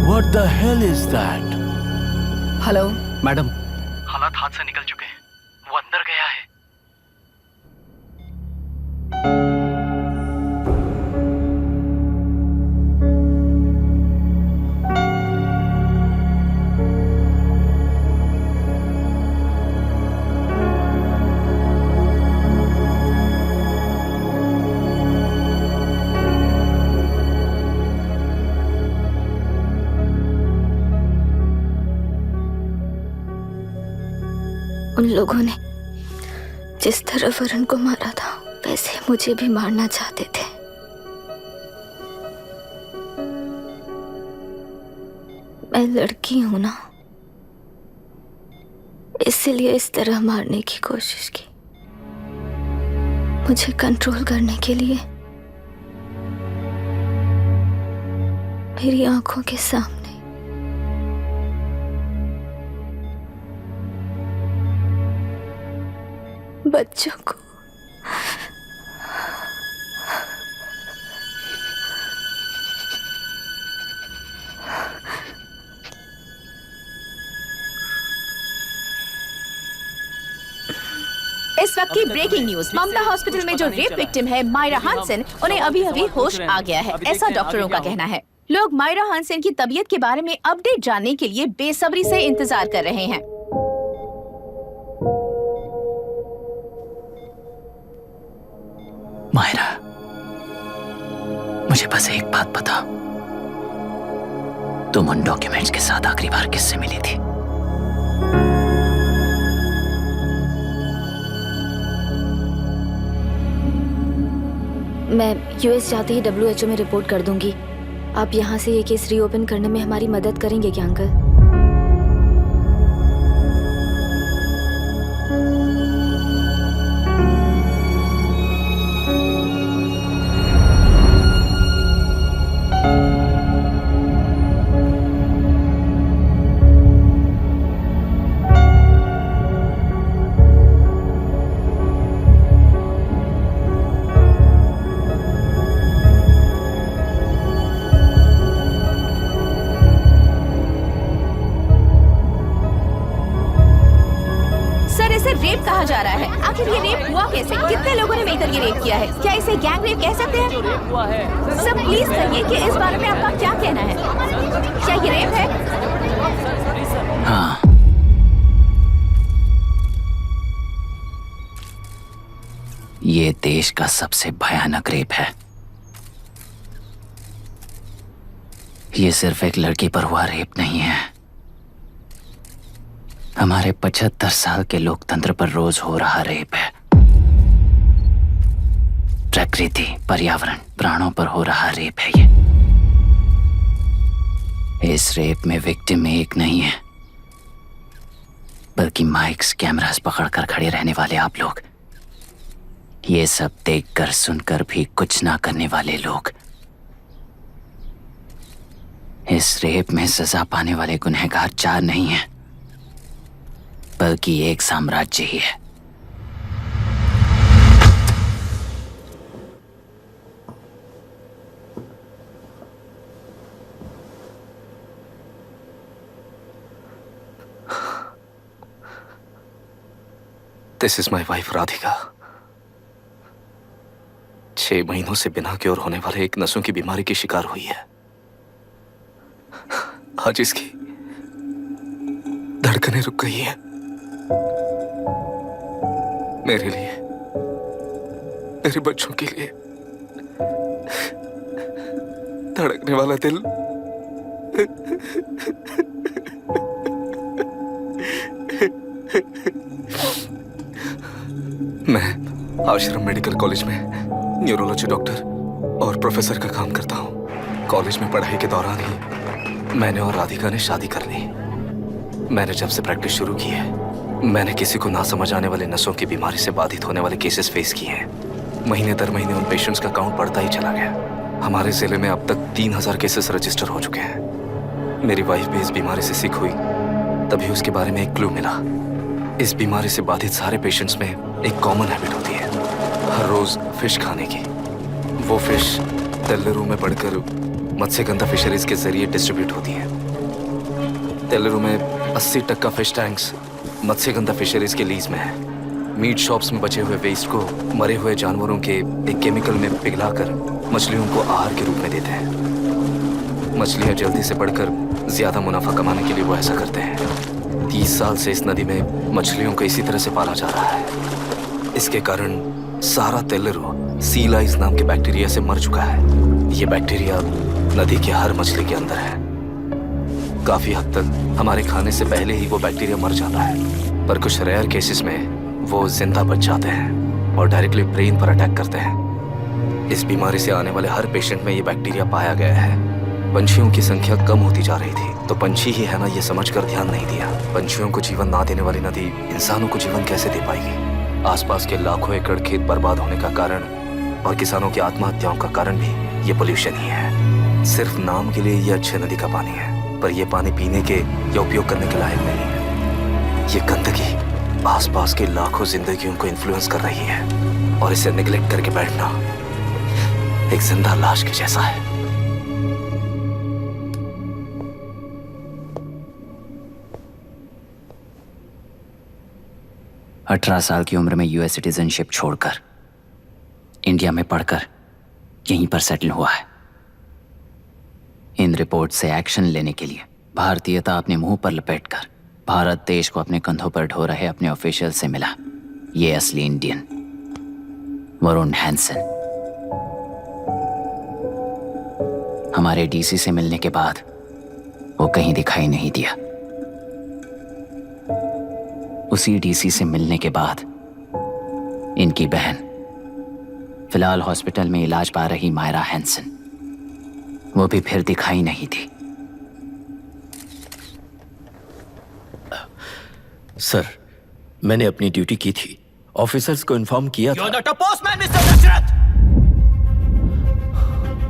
What the hell is that?
Hello
madam,
हालात हाथ से निकल चुके हैं, वो अंदर गया है।
उन लोगों ने जिस तरह वरुण को मारा था वैसे मुझे भी मारना चाहते थे। मैं लड़की हूं ना, इसलिए इस तरह मारने की कोशिश की। मुझे कंट्रोल करने के लिए मेरी आंखों के सामने बच्चों को
इस वक्त की ब्रेकिंग न्यूज, ममता हॉस्पिटल में जो रेप विक्टिम है मायरा हानसन, उन्हें अभी अभी होश आ गया है, ऐसा डॉक्टरों का कहना है। लोग मायरा हानसन की तबीयत के बारे में अपडेट जानने के लिए बेसब्री से इंतजार कर रहे हैं।
मायरा, मुझे बस एक बात बता, तुम उन डॉक्यूमेंट्स के साथ आखिरी बार किससे मिली थी?
मैं यूएस जाते ही WHO में रिपोर्ट कर दूंगी। आप यहाँ से ये केस रीओपन करने में हमारी मदद करेंगे क्या अंकल?
रेप कहा जा रहा है, आखिर ये रेप हुआ कैसे? कितने लोगों ने मिलकर ये रेप किया है? क्या इसे गैंग रेप कह सकते हैं?
रेप हुआ है।
सब प्लीज कहिए कि इस बारे में आपका क्या कहना है? क्या ये रेप है?
हाँ, ये देश का सबसे भयानक रेप है। ये सिर्फ एक लड़की पर हुआ रेप नहीं है, हमारे 75 साल के लोकतंत्र पर रोज हो रहा रेप है। प्रकृति, पर्यावरण, प्राणों पर हो रहा रेप है ये। इस रेप में विक्टिम एक नहीं है, बल्कि माइक्स, कैमरास पकड़कर खड़े रहने वाले आप लोग, ये सब देखकर सुनकर भी कुछ ना करने वाले लोग। इस रेप में सजा पाने वाले गुनहगार 4 नहीं हैं, बल्कि एक साम्राज्य ही है।
This is my wife Radhika. 6 महीनों से बिना क्योर होने वाले एक नसों की बीमारी की शिकार हुई है। आज इसकी धड़कनें रुक गई हैं। मेरे लिए, मेरे बच्चों के लिए धड़कने वाला दिल मैं आश्रम मेडिकल कॉलेज में न्यूरोलॉजी डॉक्टर और प्रोफेसर का काम करता हूँ। कॉलेज में पढ़ाई के दौरान ही मैंने और राधिका ने शादी कर ली। मैंने जब से प्रैक्टिस शुरू की है, मैंने किसी को ना समझ आने वाले नसों की बीमारी से बाधित होने वाले केसेस फेस किए हैं। महीने दर महीने उन पेशेंट्स का काउंट बढ़ता ही चला गया। हमारे जिले में अब तक 3000 केसेस रजिस्टर हो चुके हैं। मेरी वाइफ भी इस बीमारी से सिक हुई, तभी उसके बारे में एक क्लू मिला। इस बीमारी से बाधित सारे पेशेंट्स में एक कॉमन हैबिट होती है, हर रोज फिश खाने की। वो फिश तेल्लेरू में बढ़कर मत्स्यगंधा फिशरीज के जरिए डिस्ट्रीब्यूट होती है। तेल्लेरू में 80% फिश टैंक्स मत्स्यगंधा फिशरीज के लीज में है। मीट शॉप्स में बचे हुए वेस्ट को मरे हुए जानवरों के एक केमिकल में पिघलाकर मछलियों को आहार के रूप में देते हैं। मछलियां जल्दी से बढ़कर ज्यादा मुनाफा कमाने के लिए वो ऐसा करते हैं। 30 साल से इस नदी में मछलियों को इसी तरह से पाला जा रहा है। इसके कारण सारा तेल्लेरू सी लाइस नाम के बैक्टीरिया से मर चुका है। ये बैक्टीरिया नदी के हर मछली के अंदर है। काफी हद तक हमारे खाने से पहले ही वो बैक्टीरिया मर जाता है, पर कुछ रेयर केसेस में वो जिंदा बच जाते हैं और डायरेक्टली ब्रेन पर अटैक करते हैं। इस बीमारी से आने वाले हर पेशेंट में ये बैक्टीरिया पाया गया है। पंछियों की संख्या कम होती जा रही थी, तो पंछी ही है ना ये समझकर ध्यान नहीं दिया। पंछियों को जीवन ना देने वाली नदी इंसानों को जीवन कैसे दे पाएगी? आसपास के लाखों एकड़ खेत बर्बाद होने का कारण और किसानों की आत्महत्याओं का कारण भी ये पोल्यूशन ही है। सिर्फ नाम के लिए ये अच्छे नदी का पानी है, पर यह पानी पीने के या उपयोग करने के लायक नहीं है। ये गंदगी आसपास के लाखों जिंदगियों को इन्फ्लुएंस कर रही है और इसे निगलेक्ट करके बैठना एक जिंदा लाश के जैसा है।
अठारह साल की उम्र में यूएस सिटीजनशिप छोड़कर इंडिया में पढ़कर यहीं पर सेटल हुआ है। इन रिपोर्ट से एक्शन लेने के लिए भारतीयता अपने मुंह पर लपेटकर भारत देश को अपने कंधों पर ढो रहे अपने ऑफिशियल से मिला ये असली इंडियन वरुण हैंसन। हमारे डीसी से मिलने के बाद वो कहीं दिखाई नहीं दिया। उसी डीसी से मिलने के बाद इनकी बहन फिलहाल हॉस्पिटल में इलाज पा रही मायरा हैंसन, वो भी फिर दिखाई नहीं दी।
सर, मैंने अपनी ड्यूटी की थी, ऑफिसर्स को इन्फॉर्म किया था।
You're not a postman, Mr. Dashrath!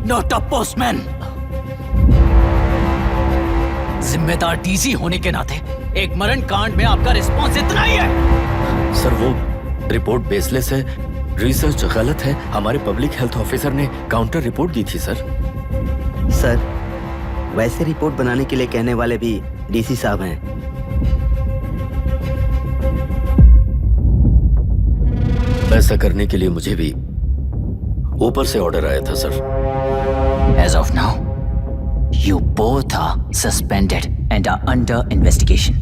Not a postman! जिम्मेदार डीसी होने के नाते एक मरण कांड में आपका रिस्पॉन्स इतना ही है।
सर, वो रिपोर्ट बेसलेस है, रिसर्च गलत है। हमारे पब्लिक हेल्थ ऑफिसर ने काउंटर रिपोर्ट दी थी सर।
सर, वैसे रिपोर्ट बनाने के लिए कहने वाले भी डीसी साहब हैं।
ऐसा करने के लिए मुझे भी ऊपर से ऑर्डर आया था sir.
As of now, you both are suspended and are under investigation.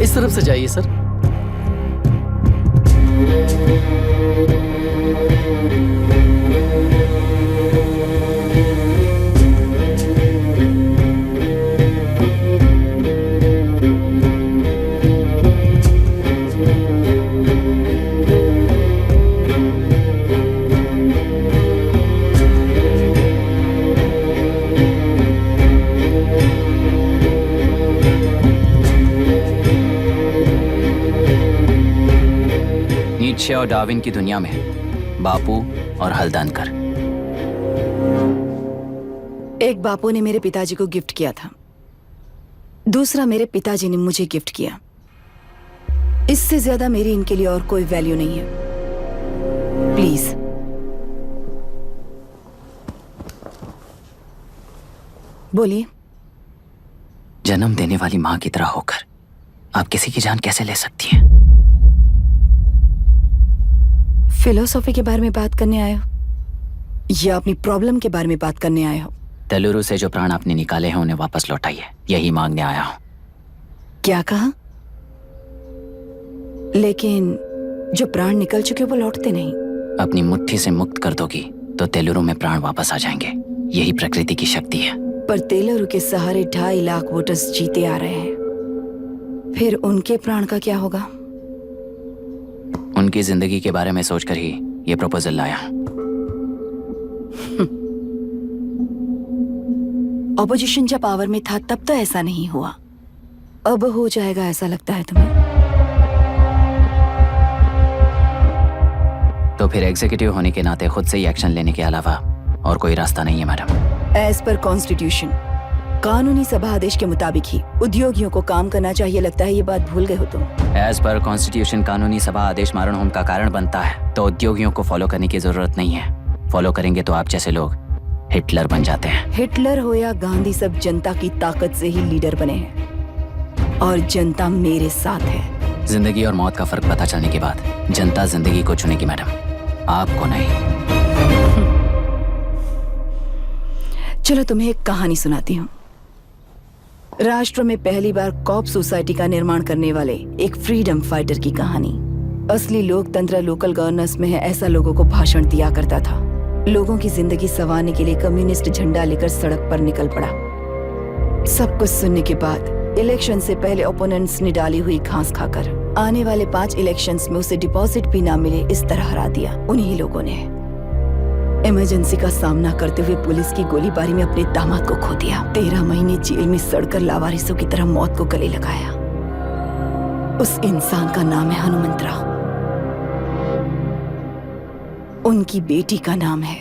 इस तरफ से जाइए सर।
नीत्शे और डार्विन की दुनिया में बापू और हल्दनकर।
एक बापू ने मेरे पिताजी को गिफ्ट किया था, दूसरा मेरे पिताजी ने मुझे गिफ्ट किया। इससे ज्यादा मेरी इनके लिए और कोई वैल्यू नहीं है। प्लीज बोलिए।
जन्म देने वाली मां की तरह होकर आप किसी की जान कैसे ले सकती हैं?
फिलोसॉफी के बारे में बात करने आए हो या अपनी प्रॉब्लम के बारे में बात करने आए हो?
तेलुरु से जो प्राण आपने निकाले हैं उन्हें वापस लौटाइए, यही मांगने आया हूं।
क्या कहा? लेकिन जो प्राण निकल चुके वो लौटते नहीं।
अपनी मुट्ठी से मुक्त कर दोगी तो तेलुरु में प्राण वापस आ जाएंगे। यही प्रकृति की शक्ति है।
पर तेलुरु के सहारे 2.5 लाख वोटर्स जीते आ रहे हैं, फिर उनके प्राण का क्या होगा?
उनकी जिंदगी के बारे में सोचकर ही ये प्रपोजल लाया।
ऑपोजिशन जब पावर में था तब तो ऐसा नहीं हुआ, अब हो जाएगा ऐसा लगता है तुम्हें?
तो फिर एग्जीक्यूटिव होने के नाते खुद से ही एक्शन लेने के अलावा और कोई रास्ता नहीं है मैडम।
एज पर कॉन्स्टिट्यूशन, कानूनी सभा आदेश के मुताबिक ही उद्योगियों को काम करना चाहिए। लगता है ये बात भूल गए हो तुम।
एज पर कॉन्स्टिट्यूशन कानूनी सभा आदेश मारण होम का कारण बनता है, तो उद्योगियों को फॉलो करने की जरूरत नहीं है। फॉलो करेंगे तो आप जैसे लोग हिटलर बन जाते हैं।
हिटलर हो या गांधी, सब जनता की ताकत से ही लीडर बने हैं और जनता मेरे साथ है।
जिंदगी और मौत का फर्क पता चलने के बाद जनता जिंदगी को चुनेगी मैडम, आपको नहीं।
चलो तुम्हें एक कहानी सुनाती हूँ। राष्ट्र में पहली बार कॉप सोसाइटी का निर्माण करने वाले एक फ्रीडम फाइटर की कहानी। असली लोकतंत्र लोकल गवर्नेंस में है, ऐसा लोगों को भाषण दिया करता था। लोगों की जिंदगी संवारने के लिए कम्युनिस्ट झंडा लेकर सड़क पर निकल पड़ा। सब कुछ सुनने के बाद इलेक्शन से पहले ओपोनेंट्स ने डाली हुई घास खाकर आने वाले 5 इलेक्शंस में उसे डिपॉजिट भी ना मिले इस तरह हरा दिया। उन्हीं लोगों ने इमरजेंसी का सामना करते हुए पुलिस की गोलीबारी में अपने दामाद को खो दिया। 13 महीने जेल में सड़कर लावारिसों की तरह मौत को गले लगाया। उस इंसान का नाम है हनुमंतराव। उनकी बेटी का नाम है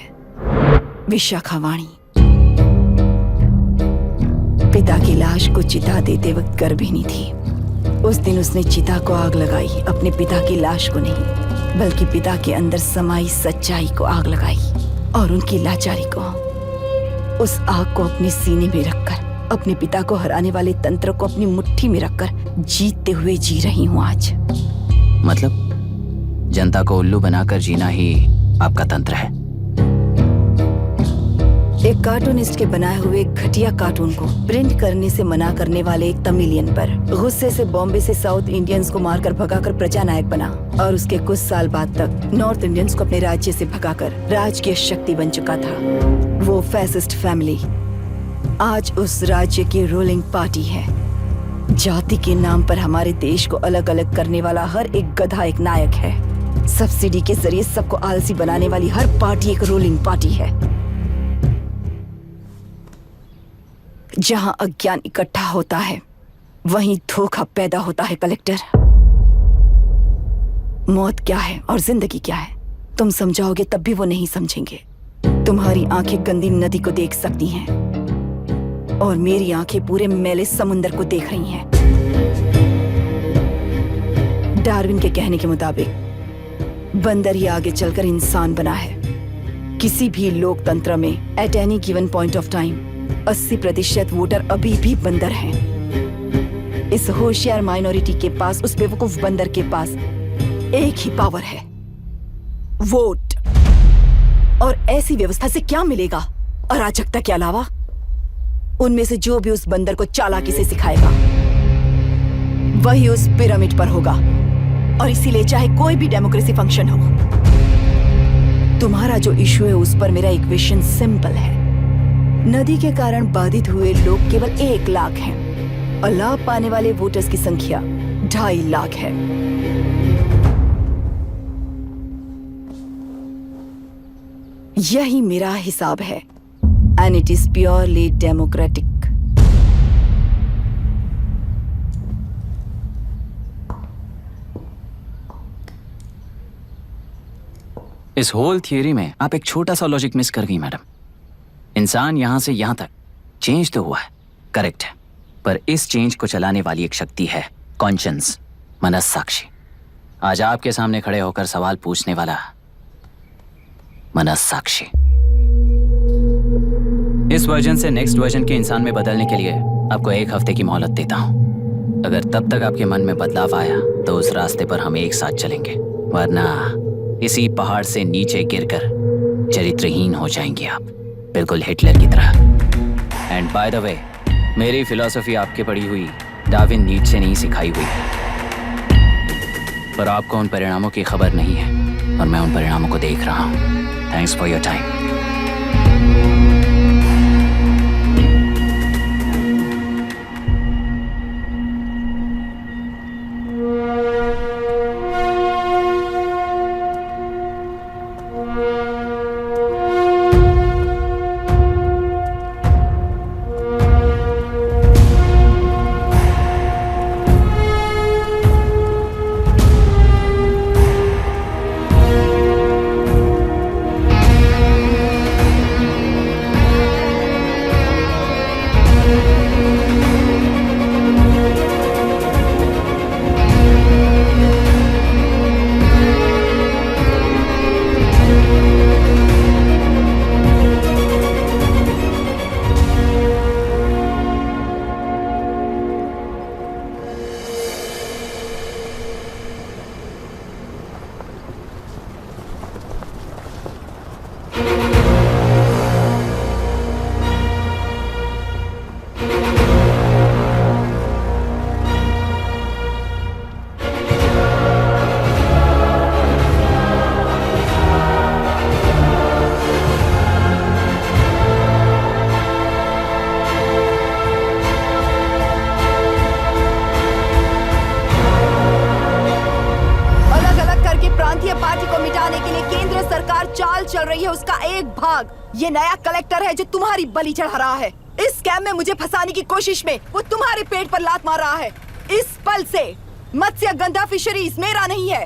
विशाखावाणी। पिता की लाश को चिता देते वक्त गर्भिणी थी। उस दिन उसने चिता को आग लगाई, अपने पिता की लाश को नहीं बल्कि पिता के अंदर समाई सच्चाई को आग लगाई और उनकी लाचारी को। उस आग को अपने सीने में रखकर अपने पिता को हराने वाले तंत्र को अपनी मुट्ठी में रखकर जीतते हुए जी रही हूँ आज।
मतलब जनता को उल्लू बनाकर जीना ही आपका तंत्र है?
एक कार्टूनिस्ट के बनाए हुए घटिया कार्टून को प्रिंट करने से मना करने वाले एक तमिलियन पर गुस्से से बॉम्बे से साउथ इंडियंस को मारकर भगाकर प्रजा नायक बना और उसके कुछ साल बाद तक नॉर्थ इंडियंस को अपने राज्य से भगाकर राजकीय शक्ति बन चुका था। वो फैसिस्ट फैमिली आज उस राज्य की रूलिंग पार्टी है। जाति के नाम पर हमारे देश को अलग अलग करने वाला हर एक गधा एक नायक है। सब्सिडी के जरिए सबको आलसी बनाने वाली हर पार्टी एक रूलिंग पार्टी है। जहां अज्ञान इकट्ठा होता है वहीं धोखा पैदा होता है। कलेक्टर, मौत क्या है और जिंदगी क्या है तुम समझाओगे तब भी वो नहीं समझेंगे। तुम्हारी आंखें गंदी नदी को देख सकती हैं और मेरी आंखें पूरे मैले समुंदर को देख रही हैं। डार्विन के कहने के मुताबिक बंदर ही आगे चलकर इंसान बना है। किसी भी लोकतंत्र में at any given point of time 80% voter अभी भी बंदर हैं। इस होशियार माइनॉरिटी के पास, उस बेवकूफ बंदर के पास एक ही पावर है, वोट। और ऐसी व्यवस्था से क्या मिलेगा अराजकता के अलावा? उनमें से जो भी उस बंदर को चालाकी से सिखाएगा वही उस पिरामिड पर होगा। और इसीलिए चाहे कोई भी डेमोक्रेसी फंक्शन हो, तुम्हारा जो इशू है उस पर मेरा इक्वेशन सिंपल है। नदी के कारण बाधित हुए लोग केवल 1 लाख हैं और लाभ पाने वाले वोटर्स की संख्या 2.5 लाख है। यही मेरा हिसाब है and it is purely democratic.
इस होल थियरी में आप एक छोटा सा लॉजिक मिस कर गई मैडम। इंसान यहां से यहां तक चेंज तो हुआ है, करेक्ट है, पर इस चेंज को चलाने वाली एक शक्ति है कॉन्शियंस, मनस्साक्षी। आज आपके सामने खड़े होकर सवाल पूछने वाला मनस्साक्षी। इस वर्जन से नेक्स्ट वर्जन के इंसान में बदलने के लिए आपको 1 हफ्ते की मोहलत देता हूं। अगर तब तक आपके मन में बदलाव आया तो उस रास्ते पर हम एक साथ चलेंगे, वरना इसी पहाड़ से नीचे गिरकर चरित्रहीन हो जाएंगे आप, बिल्कुल हिटलर की तरह। एंड बाय द वे, मेरी फिलॉसफी आपके पढ़ी हुई डार्विन नीचे नहीं सिखाई हुई है, पर आपको उन परिणामों की खबर नहीं है और मैं उन परिणामों को देख रहा हूँ। Thanks for your time.
ये नया कलेक्टर है जो तुम्हारी बलि चढ़ा रहा है। इस स्कैम में मुझे फंसाने की कोशिश में वो तुम्हारे पेट पर लात मार रहा है। इस पल से मत्स्य गंधा फिशरीज मेरा नहीं है,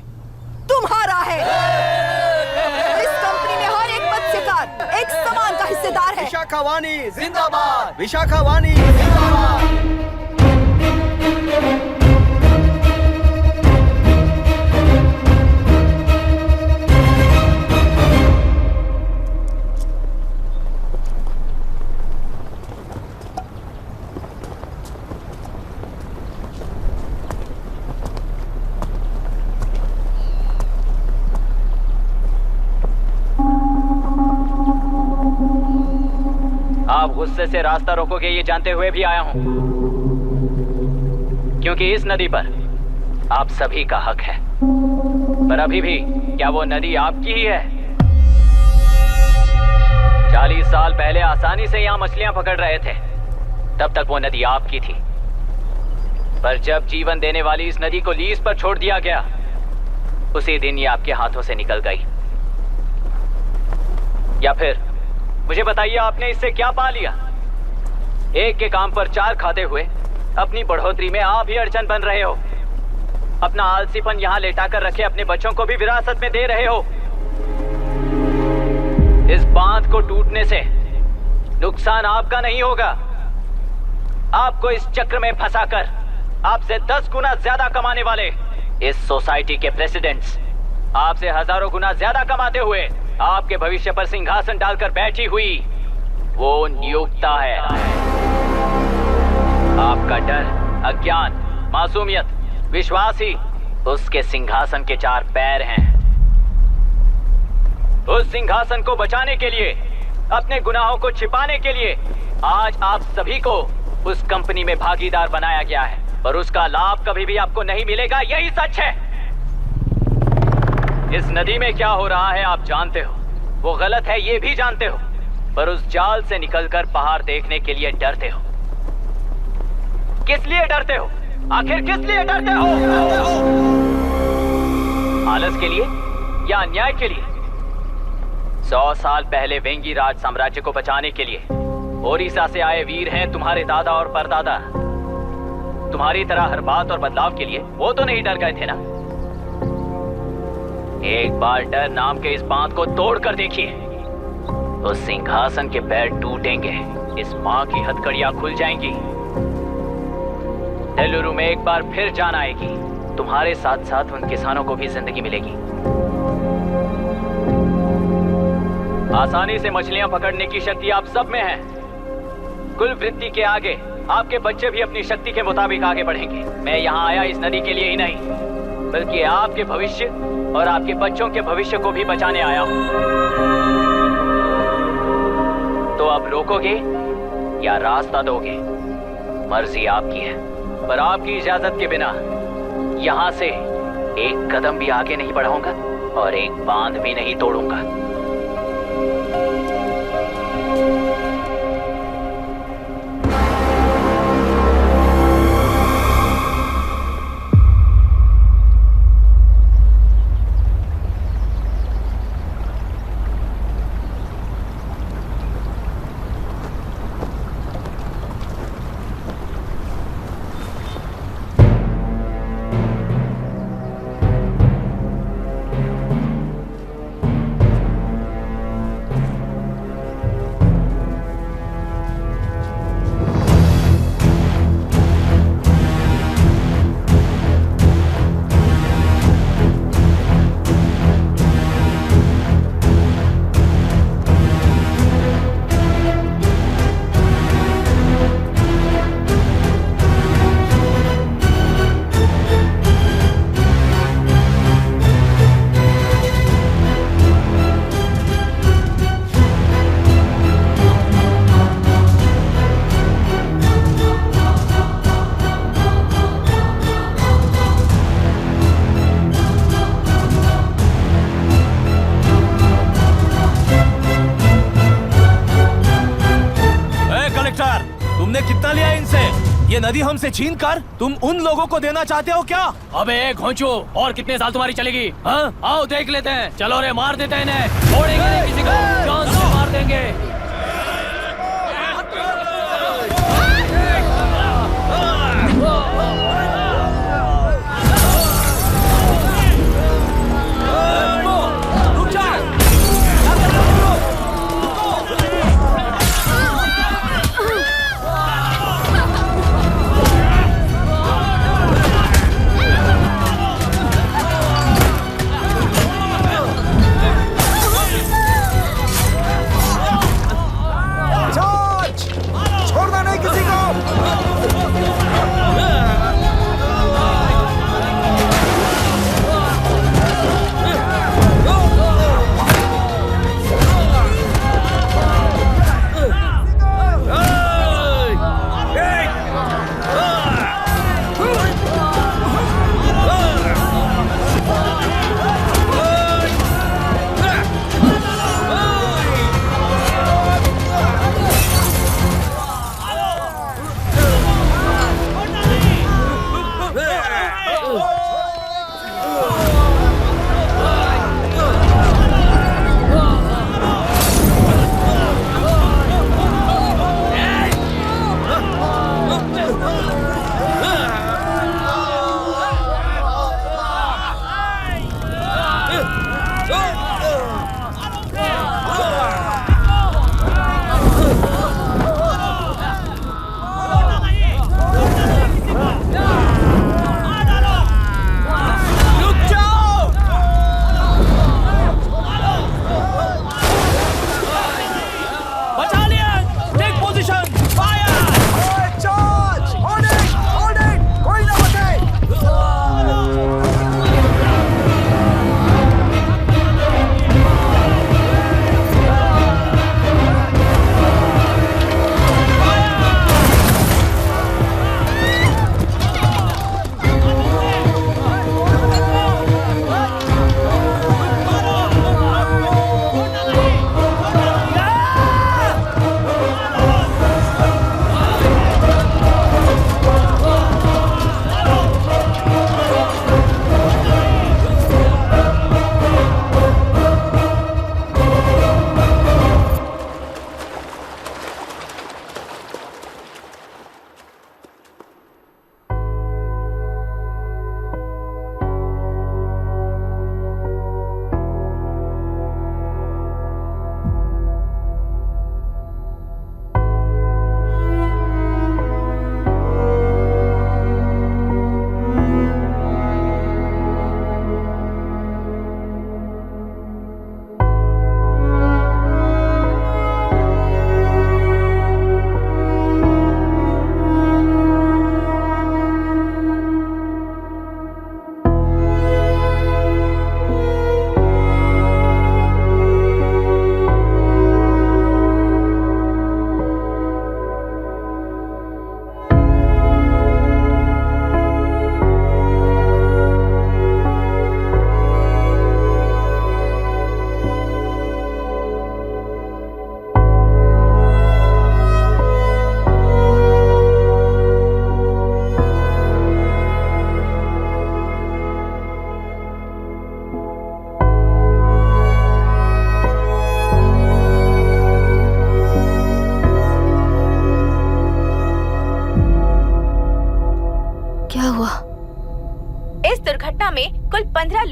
तुम्हारा है। इस कंपनी में हर एक मत्स्यकार एक समान का हिस्सेदार है।
विशाखावाणी जिंदाबाद, विशाखावाणी जिंदाबाद।
आप गुस्से से रास्ता रोकोगे ये जानते हुए भी आया हूं, क्योंकि इस नदी पर आप सभी का हक है। पर अभी भी क्या वो नदी आपकी ही है? 40 साल पहले आसानी से यहां मछलियां पकड़ रहे थे, तब तक वो नदी आपकी थी। पर जब जीवन देने वाली इस नदी को लीज पर छोड़ दिया गया, उसी दिन ये आपके हाथों से निकल गई। या फिर मुझे बताइए, आपने इससे क्या पा लिया? एक के काम पर 4 खाते हुए अपनी बढ़ोतरी में आप ही अड़चन बन रहे हो। अपना आलसीपन यहाँ लेटा कर रखे अपने बच्चों को भी विरासत में दे रहे हो। इस बांध को टूटने से नुकसान आपका नहीं होगा। आपको इस चक्र में फंसाकर आपसे 10 गुना ज्यादा कमाने वाले इस सोसाइटी के प्रेसिडेंट्स आपसे हजारों गुना ज्यादा कमाते हुए आपके भविष्य पर सिंहासन डालकर बैठी हुई वो नियोक्ता है। आपका डर, अज्ञान, मासूमियत, विश्वास ही उसके सिंहासन के 4 पैर हैं। उस सिंहासन को बचाने के लिए, अपने गुनाहों को छिपाने के लिए आज आप सभी को उस कंपनी में भागीदार बनाया गया है, और उसका लाभ कभी भी आपको नहीं मिलेगा। यही सच है। इस नदी में क्या हो रहा है आप जानते हो, वो गलत है ये भी जानते हो, पर उस जाल से निकलकर बाहर देखने के लिए डरते हो। किस लिए डरते हो? आखिर किस लिए डरते हो? आलस के लिए या अन्याय के लिए? 100 साल पहले वेंगी राज साम्राज्य को बचाने के लिए ओडिशा से आए वीर हैं तुम्हारे दादा और परदादा। तुम्हारी तरह हर बात और बदलाव के लिए वो तो नहीं डर गए थे ना। एक बार डर नाम के इस बांध को तोड़ कर देखिए, तो सिंहासन के पैर टूटेंगे, इस मां की हथकड़ियां खुल जाएंगी। नेल्लूरू में एक बार फिर जान आएगी। तुम्हारे साथ साथ उन किसानों को भी जिंदगी मिलेगी। आसानी से मछलियां पकड़ने की शक्ति आप सब में है। कुल वृत्ति के आगे आपके बच्चे भी अपनी शक्ति के मुताबिक आगे बढ़ेंगे। मैं यहाँ आया इस नदी के लिए ही नहीं, बल्कि आपके भविष्य और आपके बच्चों के भविष्य को भी बचाने आया हूँ। तो अब रोकोगे या रास्ता दोगे, मर्जी आपकी है। पर आपकी इजाजत के बिना यहाँ से एक कदम भी आगे नहीं बढ़ाऊंगा और एक बांध भी नहीं तोड़ूंगा।
कितना लिया इनसे? ये नदी हमसे छीन कर तुम उन लोगों को देना चाहते हो क्या?
अबे घोंचू, और कितने साल तुम्हारी चलेगी? हाँ, आओ देख लेते हैं। चलो रे, मार देते हैं इन्हें। छोड़ेंगे नहीं किसी को, जान से मार देंगे।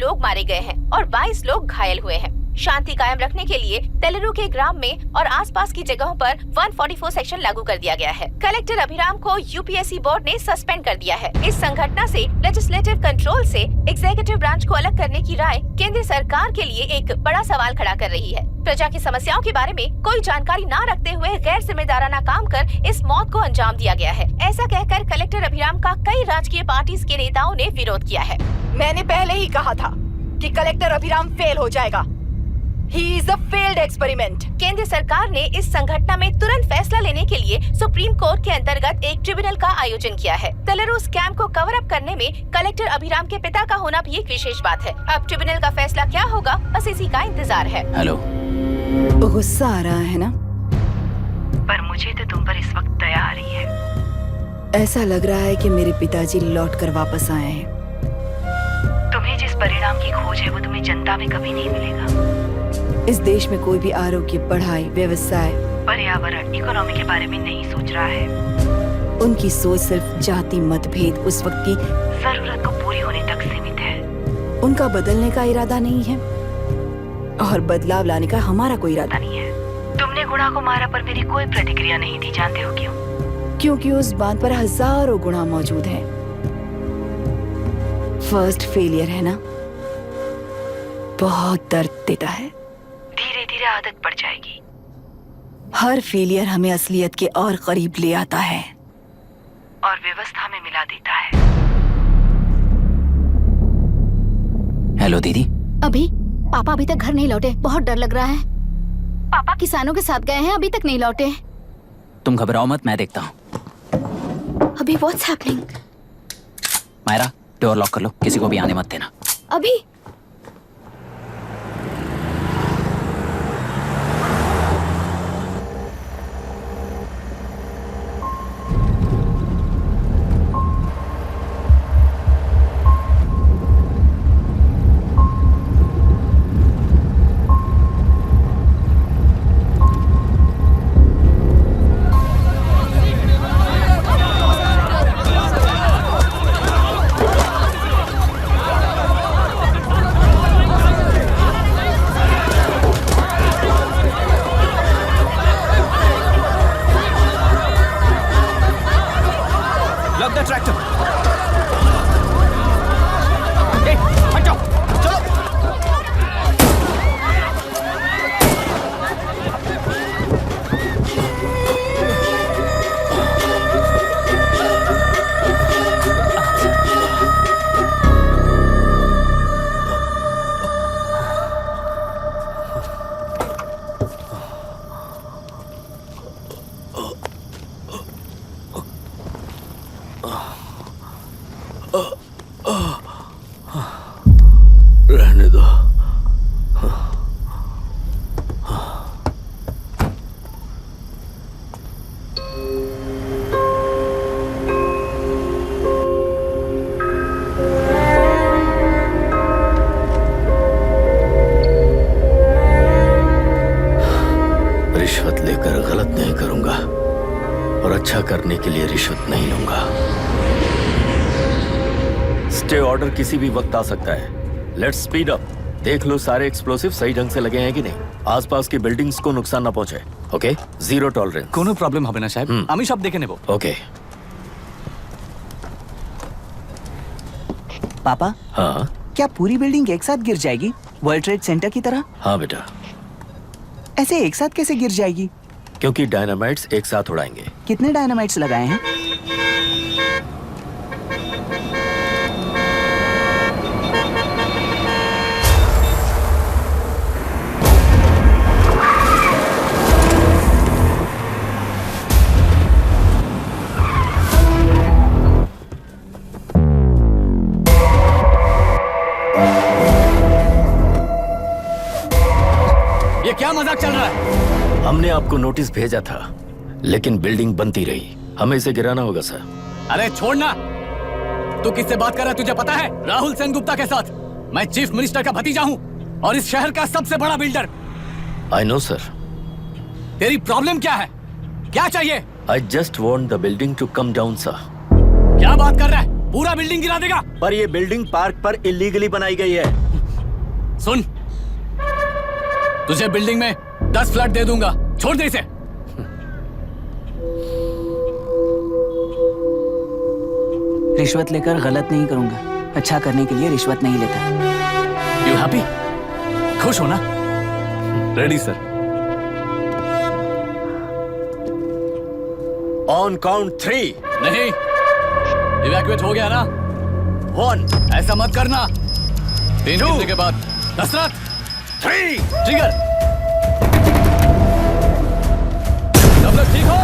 लोग मारे गए हैं और 22 लोग घायल हुए हैं। शांति कायम रखने के लिए तेलुरु के ग्राम में और आसपास की जगहों पर 144 सेक्शन लागू कर दिया गया है। कलेक्टर अभिराम को यूपीएससी बोर्ड ने सस्पेंड कर दिया है। इस संघटना से लेजिस्लेटिव कंट्रोल से एग्जीक्यूटिव ब्रांच को अलग करने की राय केंद्र सरकार के लिए एक बड़ा सवाल खड़ा कर रही है। प्रजा की समस्याओं के बारे में कोई जानकारी न रखते हुए गैर जिम्मेदाराना काम कर इस मौत को अंजाम दिया गया है। ऐसा कहकर कलेक्टर अभिराम का कई राजकीय पार्टी के नेताओं ने विरोध किया है।
मैंने पहले ही कहा था कि कलेक्टर अभिराम फेल हो जाएगा। He is a failed experiment.
केंद्र सरकार ने इस संघटना में तुरंत फैसला लेने के लिए सुप्रीम कोर्ट के अंतर्गत एक ट्रिब्यूनल का आयोजन किया है। तेलुरु स्कैम को कवर अप करने में कलेक्टर अभिराम के पिता का होना भी एक विशेष बात है। अब ट्रिब्यूनल का फैसला क्या होगा, बस इसी का इंतजार है।
हेलो।
गुस्सा आ रहा है ना?
पर मुझे तो तुम पर इस वक्त दया आ रही है।
ऐसा लग रहा है कि मेरे पिताजी लौट कर वापस आए हैं।
तुम्हें जिस परिणाम की खोज है वो तुम्हें जनता में कभी नहीं मिलेगा।
इस देश में कोई भी आरोग्य, पढ़ाई, व्यवसाय,
पर्यावरण, इकोनॉमी के बारे में नहीं सोच रहा है।
उनकी सोच सिर्फ जाति मतभेद उस वक्त की
जरूरत को पूरी होने तक सीमित है।
उनका बदलने का इरादा नहीं है और बदलाव लाने का हमारा कोई इरादा
नहीं है। तुमने गुणा को मारा पर मेरी कोई प्रतिक्रिया नहीं दी, जानते हो क्यों?
क्योंकि उस बात पर हजारों गुणा मौजूद हैं। फर्स्ट फेलियर है ना, बहुत दर्द देता है।
धीरे धीरे आदत पड़ जाएगी।
हर फेलियर हमें असलियत के और करीब ले आता है
और व्यवस्था में मिला देता है।
हेलो दीदी।
अभी पापा अभी तक घर नहीं लौटे, बहुत डर लग रहा है। पापा किसानों के साथ गए हैं, अभी तक नहीं लौटे।
तुम घबराओ मत, मैं देखता हूँ।
अभी what's happening?
Myra, door lock कर लो, किसी को भी आने मत देना।
अभी
रहने दो। रिश्वत लेकर गलत नहीं करूंगा और अच्छा करने के लिए रिश्वत नहीं लूंगा।
स्टे ऑर्डर किसी भी वक्त आ सकता है। Let's speed up. देख लो सारे एक्सप्लोसिव सही ढंग से लगे हैं कि नहीं। आसपास की बिल्डिंग्स को नुकसान ना पहुंचे। Okay, zero tolerance.
कोनो प्रॉब्लम হবে না সাহেব, আমি সব দেখে নেব।
ओके।
पापा,
हाँ
क्या पूरी बिल्डिंग एक साथ गिर जाएगी, वर्ल्ड ट्रेड सेंटर की तरह?
हाँ बेटा।
ऐसे एक साथ कैसे गिर जाएगी?
क्योंकि डायनामाइट्स एक साथ उड़ाएंगे।
कितने डायनामाइट्स लगाए हैं?
ये क्या मजाक चल रहा है?
हमने आपको नोटिस भेजा था, लेकिन बिल्डिंग बनती रही। हमें इसे गिराना होगा सर।
अरे छोड़ना। तू किससे बात कर रहा है तुझे पता है? राहुल सेनगुप्ता के साथ। मैं चीफ मिनिस्टर का भतीजा हूँ और इस शहर का सबसे बड़ा बिल्डर।
I know sir.
तेरी प्रॉब्लम क्या है? क्या चाहिए?
I just want the building to come down sir.
क्या बात कर रहा है? पूरा बिल्डिंग गिरा देगा?
पर ये बिल्डिंग पार्क पर इलीगली बनाई गई है।
सुन, तुझे बिल्डिंग में 10 फ्लैट दे दूंगा, छोड़ दे इसे।
रिश्वत लेकर गलत नहीं करूंगा, अच्छा करने के लिए रिश्वत नहीं लेता।
You happy? खुश हो ना?
Ready sir.
On count 3।
नहीं, इवैक्यूएट हो गया ना?
1,
ऐसा मत करना। 3 गिनने के बाद दशरथ
3।
ट्रिगर। सब लोग ठीक हो?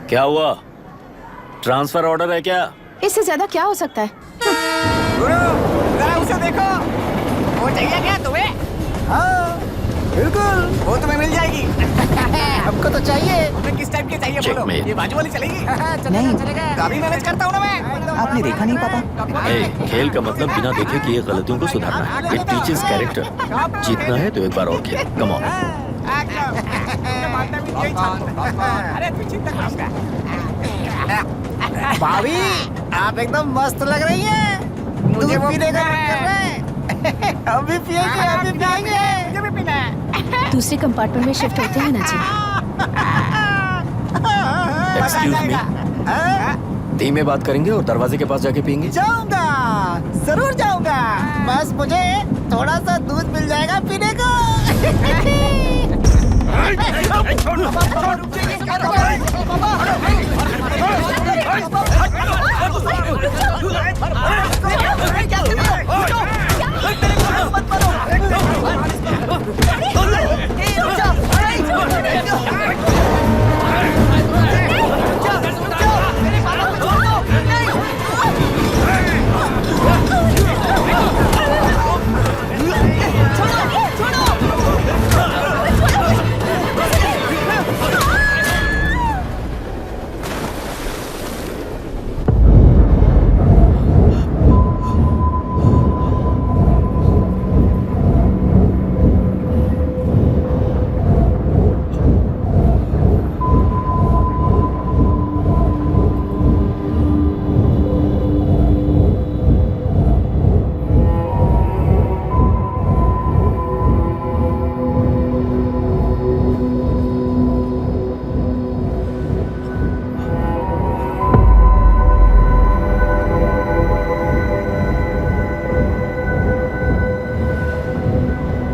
क्या हुआ? ट्रांसफर ऑर्डर है क्या?
इससे ज्यादा क्या हो सकता है?
उसे देखो, वो चाहिए क्या तुम्हें? हाँ, बिल्कुल, वो तुम्हें मिल जाएगी। हमको तो चाहिए। तुम्हें किस टाइप की चाहिए बोलो? ये बाजू वाली चलेगी? नहीं, अभी मैनेज करता हूँ ना मैं। आपने देखा नहीं पापा?
खेल का मतलब बिना देखे किए गलतियों को सुधारना है। It teaches character. जीतना है तो एक बार और खेल। Come on.
भाभी, आप एकदम मस्त लग रही हैं। मुझे वो पीने का मन कर रहा है। हम भी पिएंगे, हम भी पिएंगे। मुझे भी पीना है।
दूसरे कंपार्टमेंट में शिफ्ट होते हैं ना जी।
एक्सक्यूज मी, धीमे बात करेंगे और दरवाजे के पास जाके पियेंगे।
जाऊंगा, जरूर जाऊंगा। बस मुझे थोड़ा सा दूध मिल जाएगा पीने को।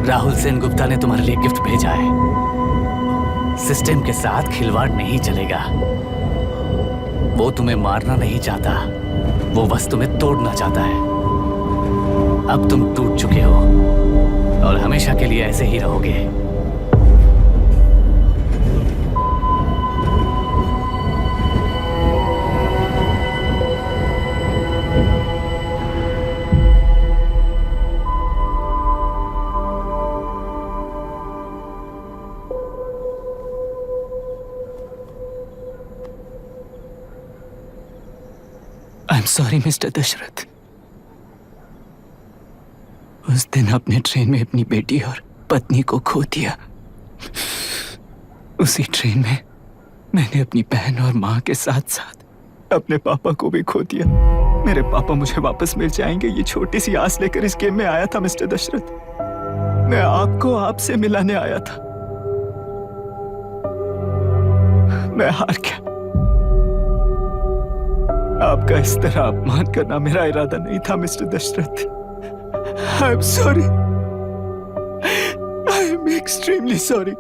राहुल सेनगुप्ता ने तुम्हारे लिए गिफ्ट भेजा है। सिस्टम के साथ खिलवाड़ नहीं चलेगा। वो तुम्हें मारना नहीं चाहता, वो बस तुम्हें तोड़ना चाहता है। अब तुम टूट चुके हो और हमेशा के लिए ऐसे ही रहोगे।
I'm sorry, mister Dasharath. उस दिन अपने ट्रेन में अपनी बेटी और पत्नी को खो दिया। उसी ट्रेन में मैंने अपनी बहन और माँ के साथ साथ अपने पापा को भी खो दिया। मेरे पापा मुझे वापस मिल जाएंगे, ये छोटी सी आस लेकर इस गेम में आया था मिस्टर दशरथ। मैं आपको आपसे मिलाने आया था। मैं हार गया। आपका इस तरह अपमान करना मेरा इरादा नहीं था mister Dashrath. I'm sorry. I'm extremely sorry.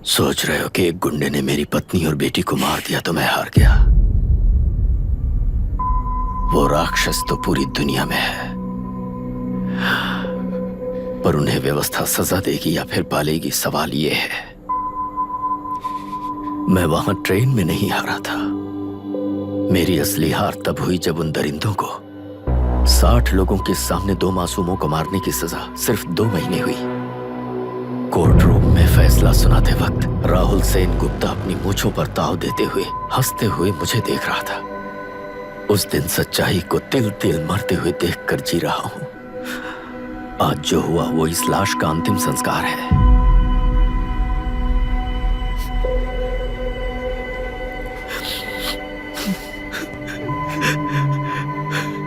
सोच रहे हो कि एक गुंडे ने मेरी पत्नी और बेटी को मार दिया तो मैं हार गया? वो राक्षस तो पूरी दुनिया में है, पर उन्हें व्यवस्था सजा देगी या फिर पालेगी, सवाल ये है। मैं वहां ट्रेन में नहीं हारा था। मेरी असली हार तब हुई जब उन दरिंदों को 60 लोगों के सामने 2 मासूमों को मारने की सजा सिर्फ 2 महीने हुई। कोर्ट रूम में फैसला सुनाते वक्त राहुल सेन गुप्ता अपनी मूंछों पर ताव देते हुए हंसते हुए मुझे देख रहा था। उस दिन सच्चाई को तिल तिल मरते हुए देखकर जी रहा हूं। आज जो हुआ वो इस लाश का अंतिम संस्कार है।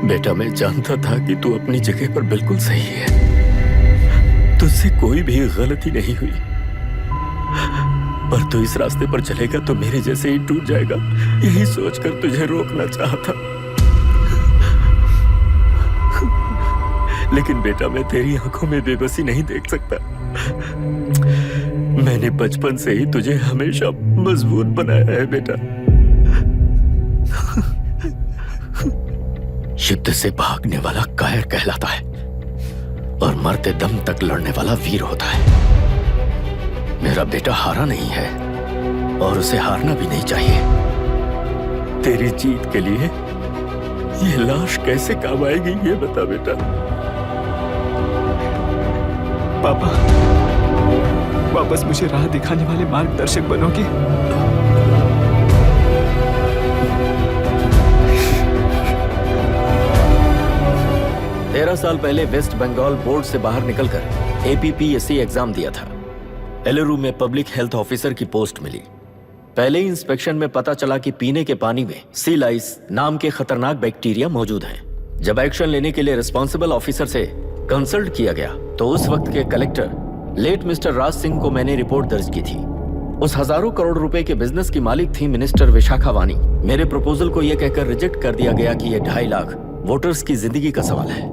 बेटा, मैं जानता था कि तू अपनी जगह पर बिल्कुल सही है। तुझसे कोई भी गलती नहीं हुई, पर तू इस रास्ते पर चलेगा तो मेरे जैसे ही टूट जाएगा, यही सोचकर तुझे रोकना चाहता। लेकिन बेटा, मैं तेरी आंखों में बेबसी नहीं देख सकता। मैंने बचपन से ही तुझे हमेशा मजबूत बनाया है बेटा। युद्ध से भागने वाला कायर कहलाता है और मरते दम तक लड़ने वाला वीर होता है। मेरा बेटा हारा नहीं है और उसे हारना भी नहीं चाहिए। तेरी जीत के लिए ये लाश कैसे काम आएगी, ये बता बेटा।
पापा, वापस मुझे राह दिखाने वाले मार्गदर्शक बनोगे?
13 साल पहले वेस्ट बंगाल बोर्ड से बाहर निकलकर APPSC एग्जाम दिया था। एलरू में पब्लिक हेल्थ ऑफिसर की पोस्ट मिली। पहले ही इंस्पेक्शन में पता चला कि पीने के पानी में सी लाइस नाम के खतरनाक बैक्टीरिया मौजूद हैं। जब एक्शन लेने के लिए रिस्पॉन्सिबल ऑफिसर से कंसल्ट किया गया तो उस वक्त के collector late mister Raj Singh को मैंने रिपोर्ट दर्ज की थी। उस हजारों करोड़ रुपए के बिजनेस की मालिक थी मिनिस्टर विशाखा वानी। मेरे प्रपोजल को यह कहकर रिजेक्ट कर दिया गया कि यह 2.5 लाख वोटर्स की जिंदगी का सवाल है।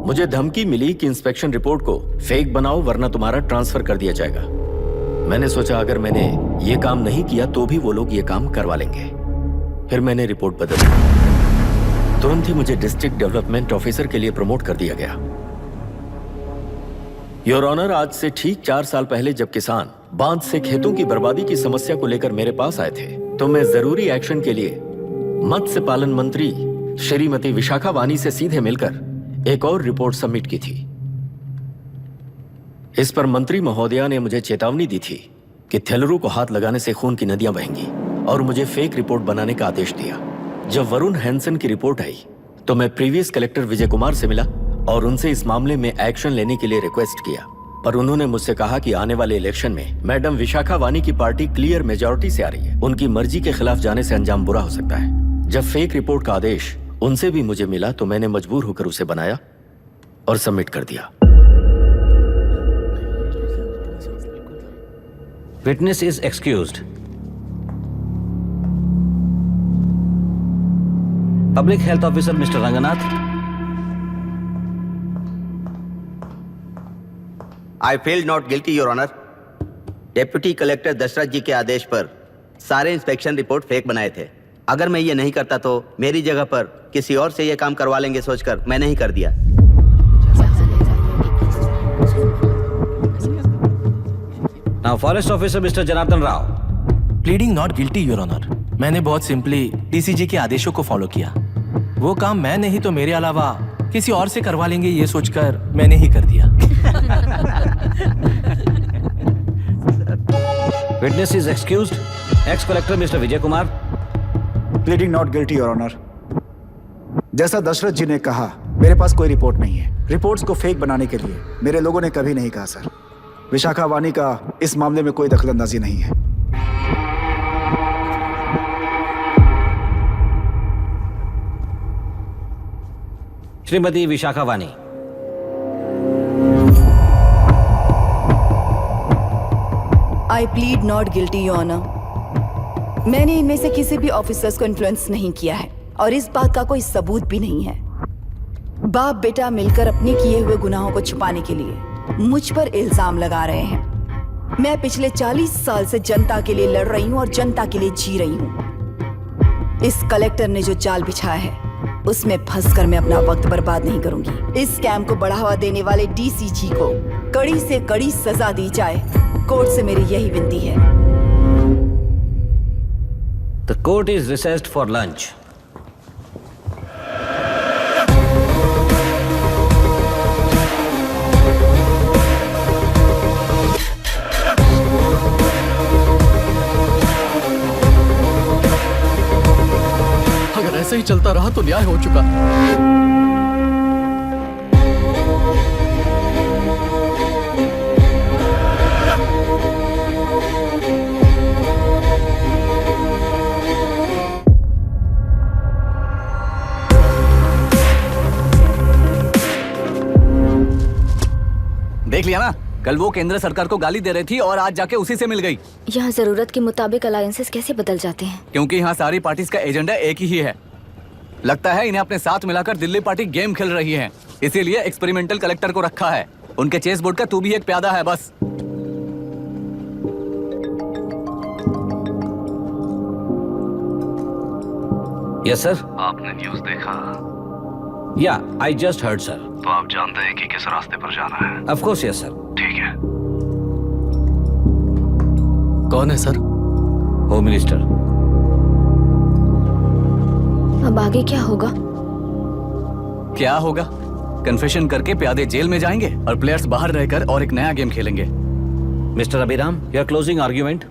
मुझे धमकी मिली कि इंस्पेक्शन रिपोर्ट को फेक बनाओ वरना तुम्हारा ट्रांसफर कर दिया जाएगा। मैंने सोचा अगर मैंने ये काम नहीं किया तो भी वो लोग ये काम करवा लेंगे। फिर मैंने रिपोर्ट बदल दी। तुरंत ही मुझे डिस्ट्रिक्ट डेवलपमेंट ऑफिसर के लिए प्रमोट कर दिया गया। योर ऑनर, आज से ठीक 4 साल पहले जब किसान बांध से खेतों की बर्बादी की समस्या को लेकर मेरे पास आए थे तो मैं जरूरी एक्शन के लिए मत्स्य पालन मंत्री श्रीमती विशाखा वानी से सीधे मिलकर एक और रिपोर्ट सबमिट की थी। इस पर मंत्री महोदया ने मुझे चेतावनी दी थी कि थेलरू को हाथ लगाने से खून की नदियां बहेंगी और मुझे फेक रिपोर्ट बनाने का आदेश दिया। जब वरुण हैंसन की रिपोर्ट आई तो मैं प्रीवियस कलेक्टर विजय कुमार से मिला और उनसे इस मामले में एक्शन लेने के लिए रिक्वेस्ट किया, पर उन्होंने मुझसे कहा कि आने वाले इलेक्शन में मैडम विशाखा वानी की पार्टी क्लियर मेजॉरिटी से आ रही है। उनकी मर्जी के खिलाफ जाने से अंजाम बुरा हो सकता है। जब फेक रिपोर्ट का आदेश उनसे भी मुझे मिला तो मैंने मजबूर होकर उसे बनाया और सबमिट कर दिया।
Witness is excused. Public health officer mister Ranganath.
I feel not guilty your honour. Deputy collector Dashrath ji के आदेश पर सारे इंस्पेक्शन रिपोर्ट फेक बनाए थे। अगर मैं ये नहीं करता तो मेरी जगह पर किसी और से ये काम करवा लेंगे सोचकर मैं नहीं कर दिया।
Now forest officer mister Janardhan Rao.
Pleading not guilty your honour. मैंने बहुत सिंपली डीसीजी के आदेशों को फॉलो किया। वो काम मैं नहीं तो मेरे अलावा किसी और से करवा लेंगे ये सोचकर मैंने ही कर दिया।
Witness is excused. Ex collector mister Vijay Kumar.
Pleading not guilty your honour. जैसा दशरथ जी ने कहा, मेरे पास कोई रिपोर्ट नहीं है। रिपोर्ट्स को फेक बनाने के लिए मेरे लोगों ने कभी नहीं कहा सर। विशाखा वानी का इस मामले में कोई दखलंदाजी नहीं है।
Shrimati Vishakha Vani.
I plead not guilty your honour. मैंने इनमें से किसी भी ऑफिसर्स को इन्फ्लुएंस नहीं किया है और इस बात का कोई सबूत भी नहीं है। बाप बेटा मिलकर अपने किए हुए गुनाहों को छुपाने के लिए मुझ पर इल्जाम लगा रहे हैं। मैं पिछले 40 साल से जनता के लिए लड़ रही हूँ और जनता के लिए जी रही हूँ। इस कलेक्टर ने जो जाल बिछाया है उसमें फंसकर मैं अपना वक्त बर्बाद नहीं करूंगी। इस स्कैम को बढ़ावा देने वाले डीसीजी को कड़ी से कड़ी सजा दी जाए। कोर्ट से मेरी यही विनती है।
The court is recessed for lunch.
ऐसे ही चलता रहा तो न्याय हो चुका।
देख लिया ना, कल वो केंद्र सरकार को गाली दे रही थी और आज जाके उसी से मिल गई।
यहाँ जरूरत के मुताबिक अलायंसेस कैसे बदल जाते हैं?
क्योंकि यहाँ सारी पार्टीज का एजेंडा एक ही है। लगता है इन्हें अपने साथ मिलाकर दिल्ली पार्टी गेम खेल रही है, इसीलिए एक्सपेरिमेंटल कलेक्टर को रखा है। उनके चेस बोर्ड का तू भी एक प्यादा है बस।
Yes sir.
आपने न्यूज़ देखा?
या आई जस्ट हर्ड सर।
तो आप जानते हैं कि किस रास्ते पर जाना है?
Of course yes sir.
ठीक है।
कौन है सर?
Home minister.
अब आगे क्या होगा?
क्या होगा? कन्फेशन करके प्यादे जेल में जाएंगे और प्लेयर्स बाहर रहकर और एक नया गेम खेलेंगे।
Mister Abhiram, your closing argument.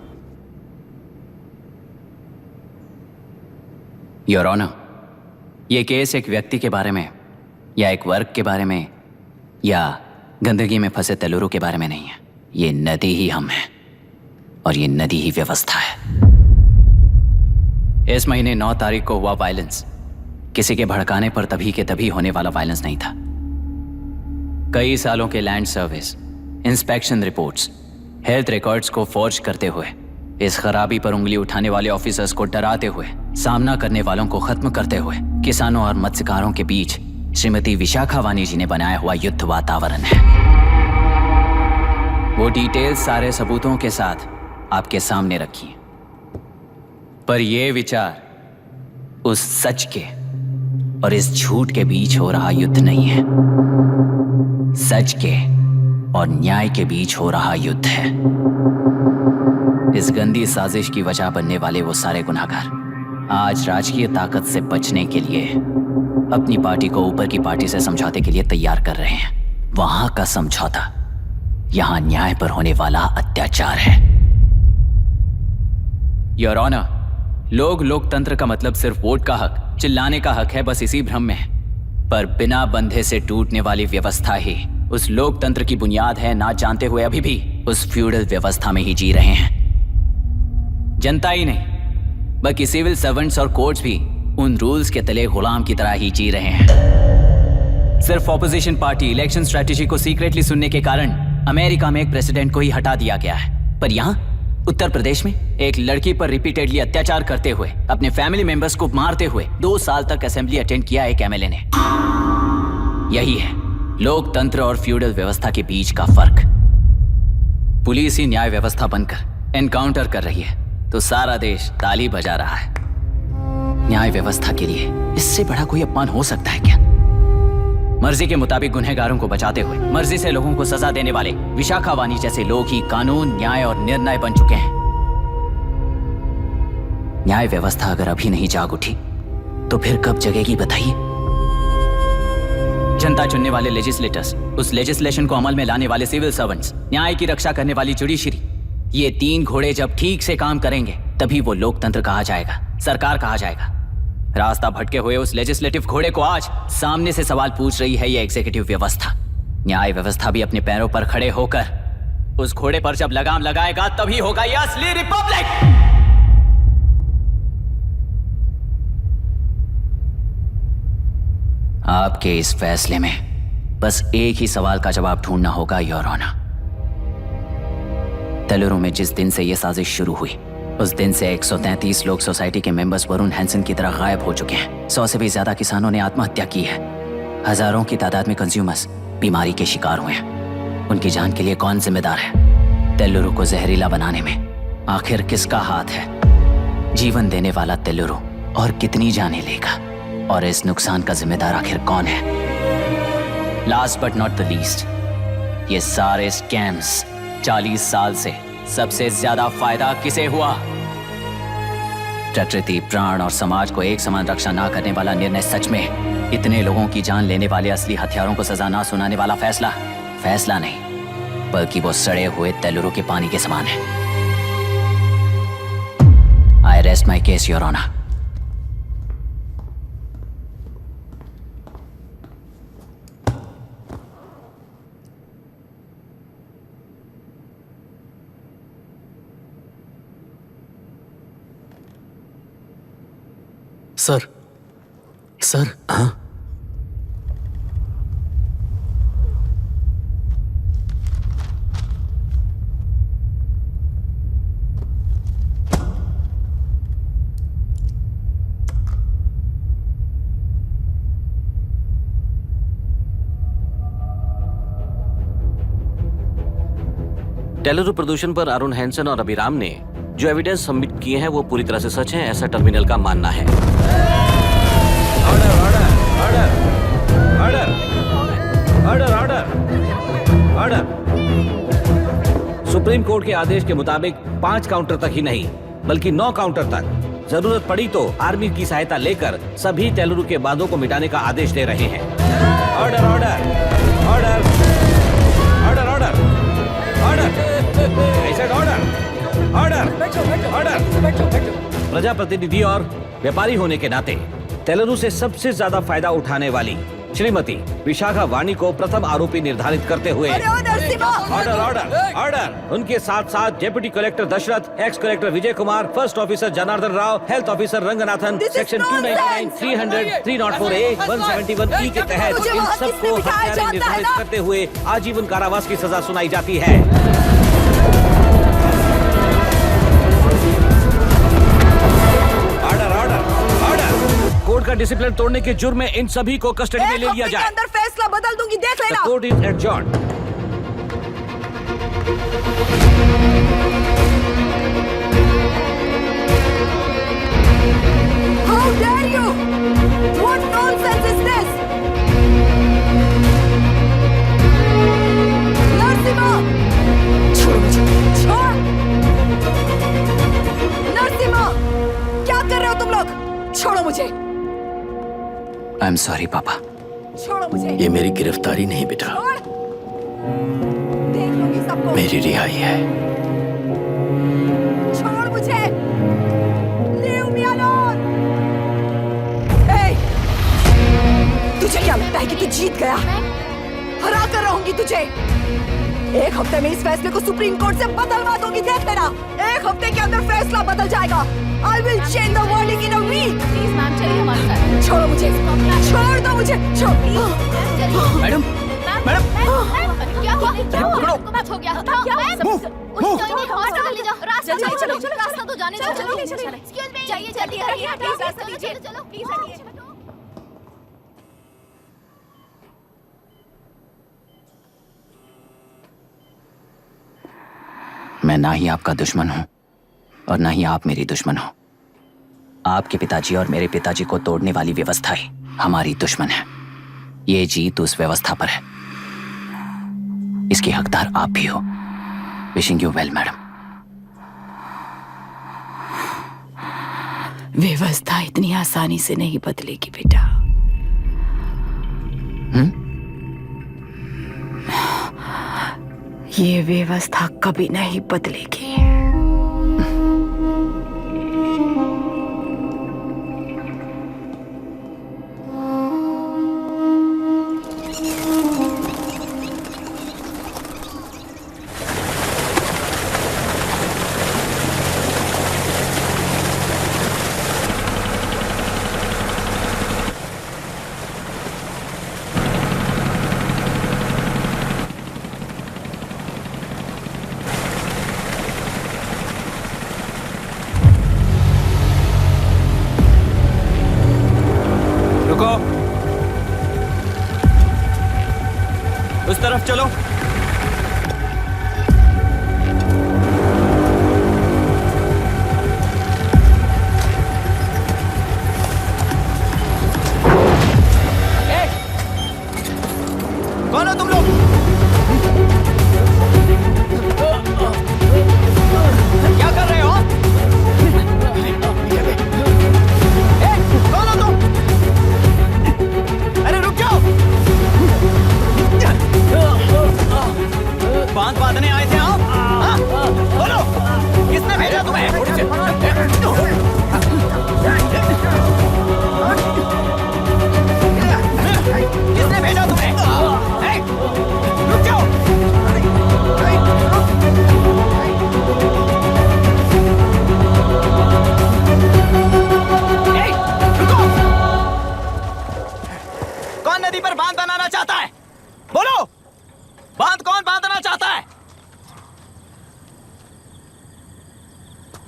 Your honour, ये केस एक व्यक्ति के बारे में या एक वर्ग के बारे में या गंदगी में फंसे तेलुरु के बारे में नहीं है। ये नदी ही हम हैं और ये नदी ही व्यवस्था है। इस महीने 9 तारीख को हुआ वायलेंस किसी के भड़काने पर तभी के तभी होने वाला वायलेंस नहीं था। कई सालों के land service, inspection reports, health records को फॉर्ज करते हुए, इस खराबी पर उंगली उठाने वाले ऑफिसर्स को डराते हुए, सामना करने वालों को खत्म करते हुए, किसानों और मत्स्यकारों के बीच श्रीमती विशाखा वानी जी ने बनाया हुआ युद्ध वातावरण है। वो डिटेल सारे सबूतों के साथ आपके सामने रखी है। पर ये विचार उस सच के और इस झूठ के बीच हो रहा युद्ध नहीं है, सच के और न्याय के बीच हो रहा युद्ध है। इस गंदी साजिश की वजह बनने वाले वो सारे गुनहगार आज राजकीय ताकत से बचने के लिए अपनी पार्टी को ऊपर की पार्टी से समझौते के लिए तैयार कर रहे हैं। वहां का समझौता यहां न्याय पर होने वाला अत्याचार है। योर ऑनर, लोकतंत्र का मतलब सिर्फ वोट का हक, चिल्लाने का हक है, बस इसी भ्रम में है। पर बिना बंधे से टूटने वाली व्यवस्था ही उस लोकतंत्र की बुनियाद है, ना जानते हुए अभी भी उस फ्यूडल व्यवस्था में ही जी रहे हैं। जनता ही नहीं बल्कि सिविल सर्वेंट्स और कोर्ट्स भी उन रूल्स के तले गुलाम की तरह ही जी रहे हैं। सिर्फ ऑपोजिशन पार्टी इलेक्शन स्ट्रेटेजी को सीक्रेटली सुनने के कारण अमेरिका में एक प्रेसिडेंट को ही हटा दिया गया है, पर यहाँ उत्तर प्रदेश में एक लड़की पर रिपीटेडली अत्याचार करते हुए, अपने फैमिली मेंबर्स को मारते हुए 2 साल तक असेंबली अटेंड किया एक एमएलए ने। यही है लोकतंत्र और फ्यूडल व्यवस्था के बीच का फर्क। पुलिस ही न्याय व्यवस्था बनकर एनकाउंटर कर रही है तो सारा देश ताली बजा रहा है। न्याय व्यवस्था के लिए इससे बड़ा कोई अपमान हो सकता है क्या? मर्जी के मुताबिक गुनहगारों को बचाते हुए मर्जी से लोगों को सजा देने वाले विशाखा वानी जैसे लोग ही कानून, न्याय और निर्णय बन चुके हैं। न्याय व्यवस्था अगर अभी नहीं जाग उठी तो फिर कब जगेगी बताइए? जनता चुनने वाले लेजिस्लेटर्स, उस लेजिस्लेशन को अमल में लाने वाले सिविल सर्वेंट्स, न्याय की रक्षा करने वाली जुडिशरी, ये 3 घोड़े जब ठीक से काम करेंगे तभी वो लोकतंत्र कहा जाएगा, सरकार कहा जाएगा। रास्ता भटके हुए उस लेजिस्लेटिव घोड़े को आज सामने से सवाल पूछ रही है ये एग्जीक्यूटिव व्यवस्था। न्याय व्यवस्था भी अपने पैरों पर खड़े होकर उस घोड़े पर जब लगाम लगाएगा तभी होगा ये असली रिपब्लिक। आपके इस फैसले में बस एक ही सवाल का जवाब ढूंढना होगा योर ऑनर। तेलुरु में जिस दिन से यह साजिश शुरू हुई उस दिन से 133 लोग सोसाइटी के मेंबर्स वरुण हैंसन की तरह गायब हो चुके हैं। 100 से भी ज्यादा किसानों ने आत्महत्या की है। हजारों की तादाद में कंज्यूमर्स बीमारी के शिकार हुए हैं। उनकी जान के लिए कौन जिम्मेदार है? तेलुरु को जहरीला बनाने में आखिर किसका हाथ है? जीवन देने वाला तेलुरु और कितनी जाने लेगा? और इस नुकसान का जिम्मेदार आखिर कौन है? Last but not the least, ये सारे स्कैम्स 40 साल से सबसे ज्यादा फायदा किसे हुआ? प्रकृति, प्राण और समाज को एक समान रक्षा ना करने वाला निर्णय सच में इतने लोगों की जान लेने वाले असली हथियारों को सजा ना सुनाने वाला फैसला नहीं बल्कि वो सड़े हुए तेलुरु के पानी के समान है। I rest my case your honour.
Sir sir.
हाँ? टेलुरु प्रदूषण पर अरुण हैंसन और अभिराम ने जो एविडेंस सबमिट किए हैं वो पूरी तरह से सच है, ऐसा टर्मिनल का मानना है। Order order order order order order. Supreme court के आदेश के मुताबिक 5 काउंटर तक ही नहीं बल्कि 9 काउंटर तक जरूरत पड़ी तो आर्मी की सहायता लेकर सभी टेलुरु के बांधों को मिटाने का आदेश दे रहे हैं। Order order order order order order order order. प्रजाप्रतिनिधि और व्यापारी होने के नाते टेलुरु से सबसे ज्यादा फायदा उठाने वाली श्रीमती विशाखा वाणी को प्रथम आरोपी निर्धारित करते हुए ऑर्डर ऑर्डर ऑर्डर। उनके साथ साथ deputy collector Dashrath, ex collector Vijay Kumar, first officer Janardhan Rao, health officer Ranganathan, section 299, 300, 304A, 171E के तहत इन सबको हत्यारे निर्धारित करते हुए आजीवन कारावास की सजा सुनाई जाती है। कोर्ट का डिसिप्लिन तोड़ने के जुर्म में इन सभी को कस्टडी में ले लिया जाए।
अंदर फैसला बदल दूंगी, देख लेना।
Court is adjourned.
How dare you? What nonsense is this? Narasimha, छोड़ मुझे, छोड़। नरसिम्हा, क्या कर रहे हो तुम लोग? छोड़ो मुझे।
आई एम सॉरी पापा।
छोड़ो मुझे।
ये मेरी गिरफ्तारी नहीं बेटा,
देख लूंगी सबको।
मेरी रिहाई है।
छोड़ मुझे। Leave me alone. Hey, तुझे क्या लगता है कि तू जीत गया? हरा कर रहूंगी तुझे। एक हफ्ते में इस फैसले को सुप्रीम कोर्ट से बदलवा दूंगी, देख लेना। एक हफ्ते के अंदर फैसला बदल जाएगा। I will change the verdict in a week.
Please ma'am चलिए हमारे साथ।
छोड़ो मुझे, छोड़ दो मुझे, छोड़।
मैडम मैडम क्या हुआ? क्या हुआ? कुछ हो गया? क्या हुआ? चलो रास्ता तो जाने दो। चलो एक्सक्यूज मी, चाहिए जल्दी आइए, प्लीज रास्ता दीजिए। चलो प्लीज आइए।
मैं ना ही आपका दुश्मन हूं और ना ही आप मेरी दुश्मन हो। आपके पिताजी और मेरे पिताजी को तोड़ने वाली व्यवस्था ही हमारी दुश्मन है। ये जीत उस व्यवस्था पर है, इसकी हकदार आप भी हो। Wishing you well madam.
व्यवस्था इतनी आसानी से नहीं बदलेगी बेटा। ये व्यवस्था कभी नहीं बदलेगी।
उस तरफ चलो।
कौन हो तुम लोग? क्या कर रहे हो? कौन हो तुम? अरे रुक जाओ। बांध बांधने आए थे आप? बोलो, किसने भेजा तुम्हें? किसने भेजा तुम्हें? रुक जाओ। रुको।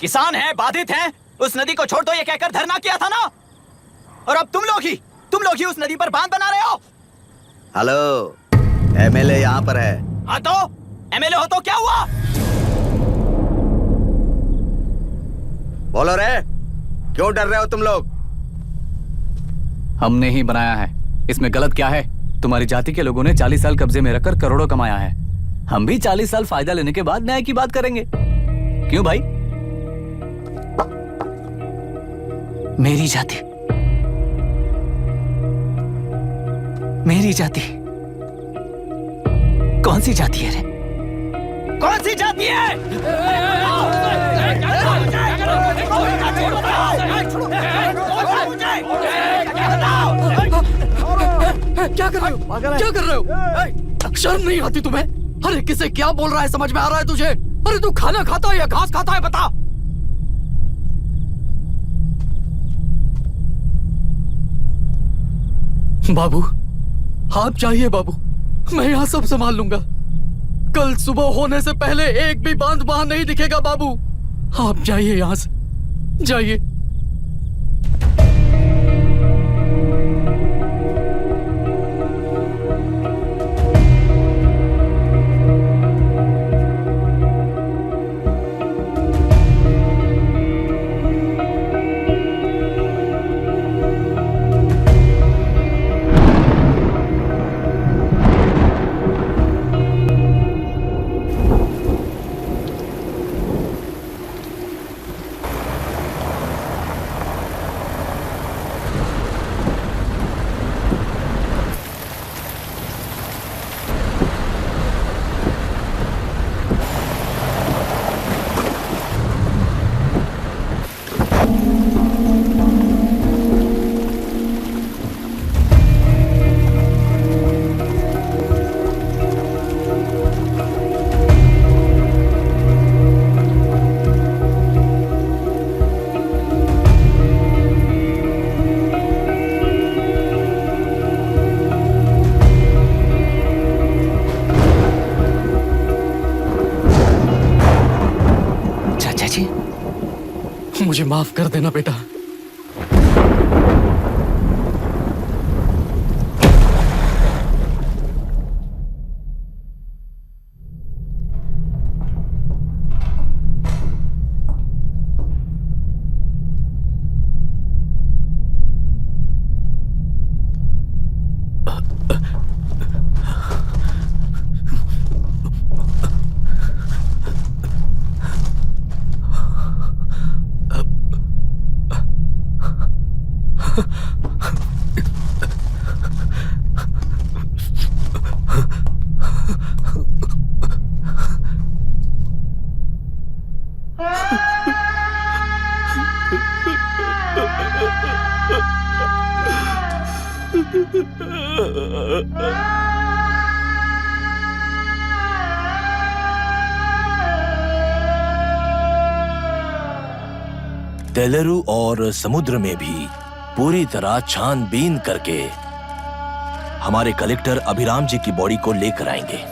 किसान हैं, बाधित हैं, उस नदी को छोड़ दो ये कहकर धरना किया था ना। और अब तुम लोग ही उस नदी पर बांध बना रहे हो।
हेलो, एमएलए यहाँ पर है।
हाँ तो एमएलए हो तो क्या हुआ?
बोलो रे, क्यों डर रहे हो तुम लोग?
हमने ही बनाया है, इसमें गलत क्या है? तुम्हारी जाति के लोगों ने 40 साल कब्जे में रखकर करोड़ों कमाया है। हम भी 40 साल फायदा लेने के बाद न्याय की बात करेंगे। क्यों भाई? मेरी जाति, मेरी जाति कौन सी जाति है रे? कौन सी जाति है?
क्या कर रहे हो? क्या कर रहे हो? शर्म नहीं आती तुम्हें? अरे किसे क्या बोल रहा है, समझ में आ रहा है तुझे? अरे तू खाना खाता है या घास खाता है, बता। बाबू, आप चाहिए बाबू, मैं यहाँ सब संभाल लूंगा। कल सुबह होने से पहले एक भी बांध वहां नहीं दिखेगा बाबू। आप जाइए यहाँ से, जाइए। मुझे माफ कर देना बेटा।
तेलुरु और समुद्र में भी पूरी तरह छानबीन करके हमारे कलेक्टर अभिराम जी की बॉडी को लेकर आएंगे।